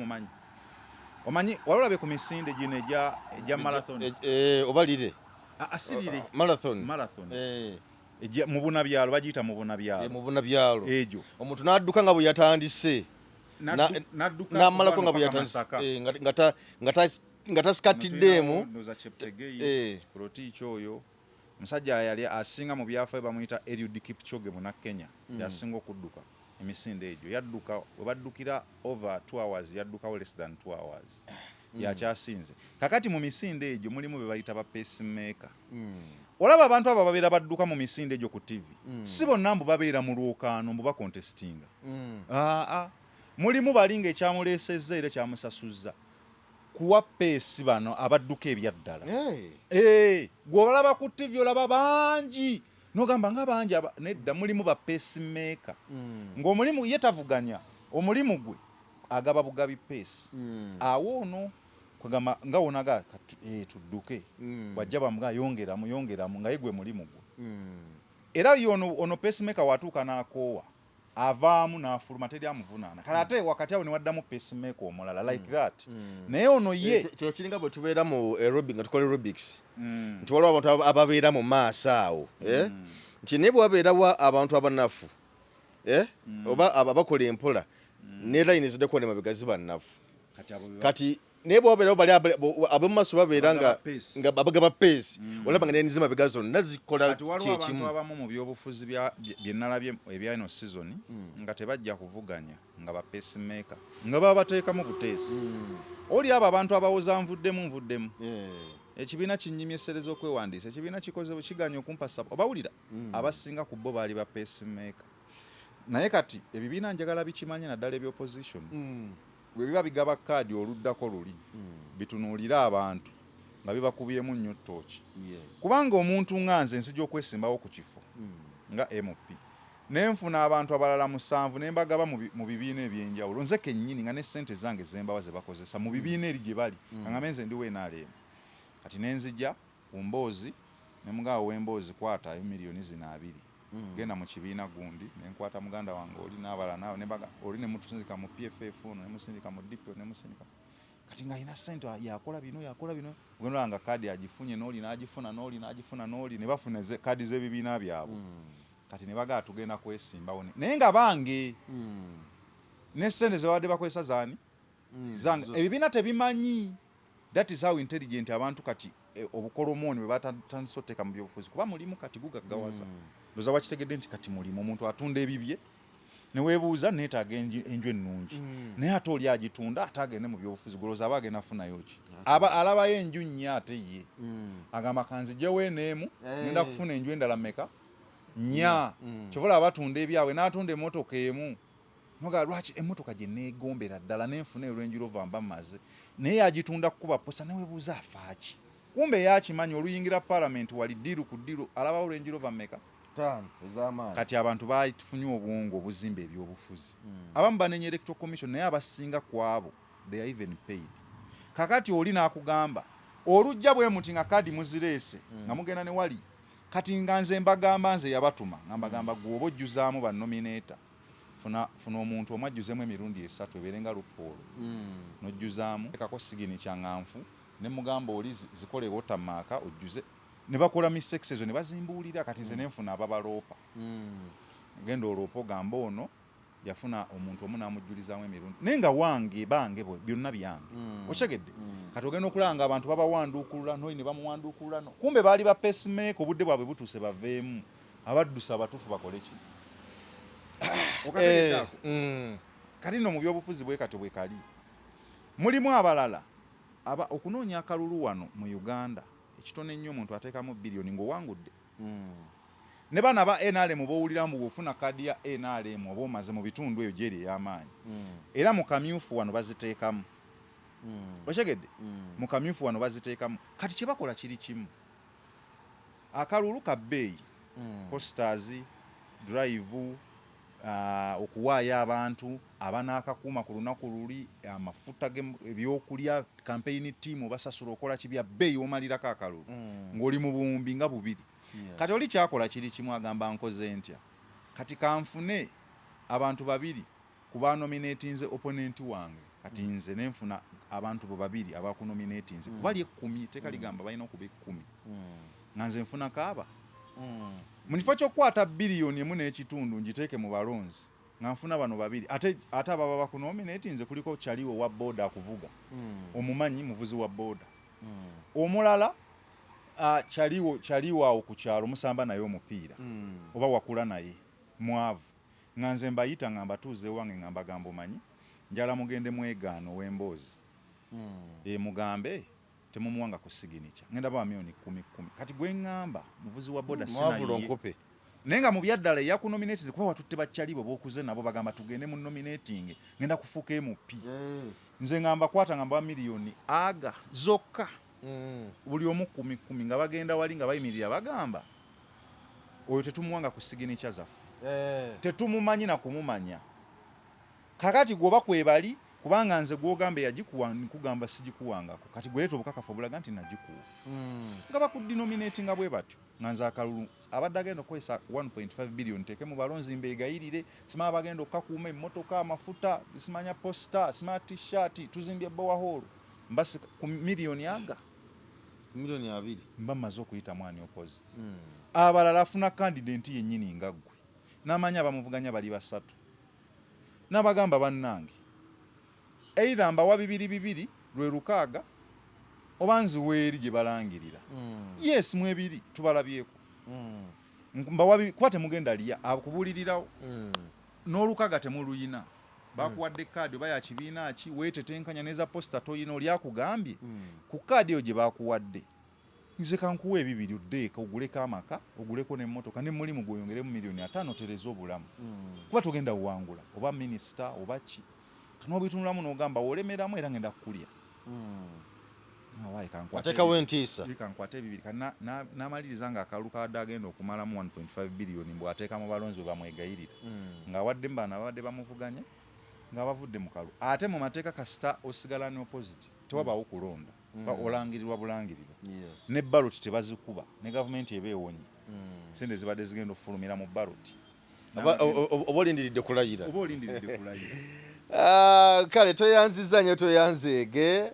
omanyi walolabe ku misinde gino ejja marathon obalire asirire marathon mu bunabyalo bagiyita mu bunabyalo egyo omuntu n'adduka nga bwe yatandise n'amalako nga bwe yatandise nga tasikatiddeemu Kiprotich oyo musajja yali asinga mu byafaayo bamuyita Eliud Kipchoge mu Kenya yasinga okudduka emisinde egyo yadduka we baddukira over 2 hours yaddukawo less than 2 hours yakyasinze. Kakati mu misinde egyo mulimu be bayita ba pacemaker. Olaba abantu abo babeera badduka mu misinde egyo ku TV si bonna mbu babeera mu lwokaano mbu bakontestinga. Mulimu balinga ekyamuleesezza era kyamusasuzza kuwa peesi bano abadduka ebyaddala. Gw'olaba ku TV olaba bangi nogamba nga bangi nedda mulimu ba pacemaker. Ng'omulimu ye tavuganya omulimu gwe agaba bugabi peesi. Awo ono kwegamba nga wonaga tudduke wajja bamuga yongeramu nga yegwe mulimu gwe. Era ono pacemaker watuuka n'akoowa avaamu n'afuluma teri amuvunaana kale ate wakati awo ne waddamu pacemaker omulala like that. Naye ono ye kyo kiringa bwe tubeera mu aerobic nga tukola aerobics nti waliwo abantu ababeera mu maaso awo nti naye bwe wabeerawo abantu abanafu oba abakola empola ne layini ziddeko ne mabega ziba nnafu kati naye bwe wabeerawo bali ab'omu maaso babeera nga bagaba peesi olaba nga nenizi mabega zonna zikola kyekimu. Abantu abamu mu byobufuzi bye nalabye ebya ino season nga tebajja kuvuganya nga ba pacemaker nga baba bateekamu buteesi. Oli abo abantu abawoza nvuddemu ekibiina kinnyimye essereza okwewandiisa ekibiina kikoze kiganya okumpa obawulira abasinga ku bo baali ba pacemaker. Naye kati ebibiina njagala bikimanye naddala eby'opposition bwe biba bigaba kaadi oluddako luli bitunuulira abantu nga bibakubiyemu nnyo ttooki. Kubanga omuntu nga nze nzija okwesimbawo ku kifo nga MP nenfuna abantu abalala 7 ne mbagaba mu bibiina ebyenjawulo nze kennyini nga ne ssente zange zembawa ze bakozesa mu bibiina eri gye bali nga nze ndi NRM kati nenzija ku mboozi ne mugaawo w'emboozi kwata miliyoni 2 genda mu kibiina gundi nenkwata muganda wange oli n'abala nawe nembaga oli ne mutusindika mu PFF ono ne musindika mu DPO ne musindika kati nga ina sente yakola bino gwendola nga kaadi agifunye n'oli n'agifuna n'oli ne bafuna kaadi z'ebibiina byabwe kati ne baga tugenda kwesimbawo naye nga bange ne sente zewadde bakozesa zaani zange ebibiina tebimanyi. That is how intelligent abantu kati obukolomoni bwe batandise otteeka mu byobufuzi kuba mulimu kati gugaggawaza ndoza wakitegedde nti kati mulimu omuntu atunda ebibye ne weebuuza neetaaga enju ennungi naye ate oli agitunda ate agende mu byobufuzi goloza aba agenda afunayo ki alabayo enju nnya ate ye agamba kanzijjewo eneemu ngenda kufuna enju endala mmeka nnya kyobola abatunda ebyabwe n'atunda emmotoka emu noga lwaki emmotoka gye neegombera ddala nenfuna Range Rover mba maze naye agitunda kukuba posa ne weebuuza afaaki kumbe yakimanyi oluyingira parliament wali ddiru ku ddiru alabawo Range Rover mmeka 5 ez'amaanyi. Kati abantu bafunye obwongo obuzimba ebyobufuzi abamu banenya electoral commission naye abasinga ku abo they are even paid. Kakati oli n'akugamba olujja bwe muti nga kadi muzireese nga mugenda ne wali kati nga nze mbagamba nze yabatuma nga mbagamba gwe oba ojjuzaamu ba nominator funa omuntu omwajjuzemu emirundi 3 ebeerenga lupoolo n'ojjuzaamu ekako sigini kyanganfu ne mugamba oli zikole watermark ojjuze ne bakola mistakes ezo ne bazimbuulira kati nze nenfuna ababaloopa genda oloopa ogamba ono yafuna omuntu omu n'amujjulizaamu emirundi naye nga wange bange byonna byange okitegedde kati ogenda okulanga abantu babawanduukulula n'oyi ne bamuwanduukulula no kumbe baali ba pacemaker obudde bwabwe butuuse baveemu abaddusa abatuufu bakole ki kati no mu byobufuzi bwe kati bwe kali mulimu abalala okunoonya akalulu wano mu Uganda ekitone ennyo omuntu ateekamu biliyoni ng'owangudde ne bana ba NRM bowulira mbu ofuna kadi ya NRM oba omaze mu bitundu eyo gyeri ey'amaanyi era mu kamyufu wano baziteekamu okitegedde mu kamyufu wano baziteekamu kati kye bakola kiri kimu akalulu ka bbeeyi posters drive okuwaayo abantu abanaakakuuma ku lunaku luli amafuta ebyokulya campaign team basasula okola kibya bbeeyi omalirako akalulu ng'oli mu buwumbi nga bubiri kati oli kyakola kiri kimu agamba nkoze ntya kati kanfune abantu babiri kubanominatinze opponent wange kati nze nenfuna abantu bo babiri abakunominatinze kubali 10 tekaligamba balina okuba 10 nga nze nfuna kaaba mu kifo ky'okukwata biliyoni emu n'ekitundu ngiteeke mu balonzi nga nfuna bano babiri ate ababa bakunominatinze kuliko kyaliwo wa boda akuvuga omumanyi muvuzi wa boda omulala kyaliwo awo ku kyalo musamba naye omupiira oba wakula naye mwavu nga nze mbayita nga mbatuuze wange nga mbagamba omanyi njala mugende mwegaano w'emboozi mugambe temumuwanga ku siginicha ngenda ba milioni 10 kati gwe ngamba muvuzi wa boda sinaye naye nga mu byaddala eyakunominatinze kuba watutte bakyalibo bokuze nabo bagamba tugende mu nominating ngenda kufuuka MP nze ngamba kwata ngamba miliyoni aga zokka buli omu 10 nga bagenda wali nga bayimirira bagamba oyo tetumuwanga ku siginicha zaffe tetumumanyi na kumumanya kakati gwoba kwebali kubanga nze gwogambe yagikuwa nkugamba sigikuwangako kati gweleeta obukakafu obulaga nti nagikuwa nga bakudinominatinga bwe batyo nga nze akalulu abadde agenda okukozesa 1.5 billion teeke mu balonzi mbeegayirire simanya bagenda okukakuuma emmotoka amafuta simanya posta simanya t-shirt tuzimbye bowaholo mbasi ku miliyoni aga milioni 2 mba mmaze okuyita mwani opposite abalala afuna candidate yennyini nga ggwe n'amanya abamuvuganya bali basatu n'abagamba bannange either mbawa 2 lwe 6 oba nziweeri gye balangirira yes mu 2 tubalabyeko mbawa kuba temugenda lya akubuulirirawo n'olukaga temuluyina bakuwadde kaadi oba yakibiina ki weetetenkanya neza posta toyina oli akugambye ku kaadi eyo gye bakuwadde nze kankuwa 2 oddeeka oguleko amaka oguleko n'emmotoka ne mulimu gweyongeremu miliyoni 5 tereza obulamu kuba togenda kuwangula oba minisita oba ki n'obitunulamu n'ogamba olemeramu era ngenda kukulya ateekawo entiisa kankwate 2 n'amaliriza nga akalulu kabadde agenda okumalamu 1.5 biliyoni mbw ateeka mu balonzi bwe bamwegayirira ng'awadde mbana babadde bamuvuganya ng'abavudde mu kalulu ate mu mateeka kasita osigala ne opposite tewabaawo kulonda olangirirwa bulangirirwa ne baloti tebazikuba ne gavumenti eba ewonye sente zibadde zigenda okufulumira mu baloti oba olindiridde kulayira kale toyanziza nnyo toyanzeege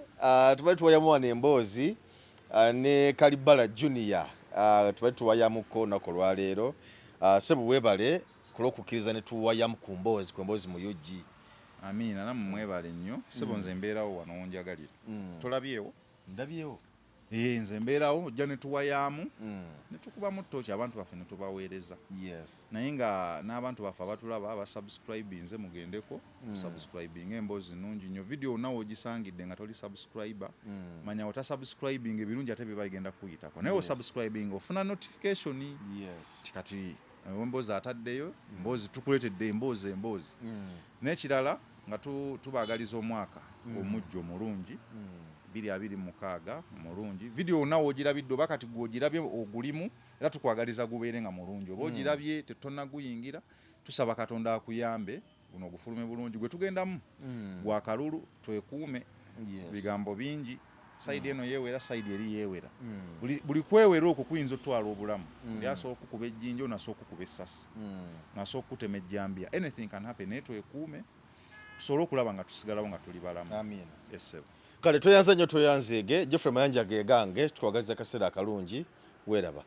tubali tuwayamu wano emboozi ne Kalibala Junior tubali tuwayamuko olunaku olwaleero sebo weebale kulw'okukkiriza ne tuwayamu ku emboozi mu UG amiina nammwe mwebale nnyo sebo nze mbeerawo wano wonjagalira tolabyewo ndabyewo nze mbeerawo ojja ne tuwayamu ne tukubamu ttooki abantu baffe ne tubaweereza naye nga n'abantu baffe abatulaba abasubscribinze mugendeko subscribing emboozi nnungi nnyo video nawe ogisangidde nga toli subscriber manya otasubscribing ebirungi ate bye bagenda kuyitako naye osubscribing ofuna notification kati emboozi ataddeyo emboozi tukuleetedde emboozi n'ekirala nga tubaagaliza omwaka omujjo omulungi 2026 mulungi video nawo ogirabidde oba kati gwogirabye ogulimu era tukwagaliza gubeere nga mulungi oba ogirabye tetonnaguyingira tusaba Katonda akuyambe guno ogufulume bulungi gwe tugendamu gwa kalulu twekuume bigambo bingi saidi eno yeewera saidi eri yeewera buli kwewera okwo kuyinza otwala obulamu lyasooka okukuba ejjinja onasooka okukuba essasi nasooka okutema ejjambya anything can happen naye twekuume tusobole okulaba nga tusigalawo nga tuli balamu essebo kale toyanza nnyo toyanzeege Geoffrey Mayanja gegange tukwagaliza kaseera akalungi weeraba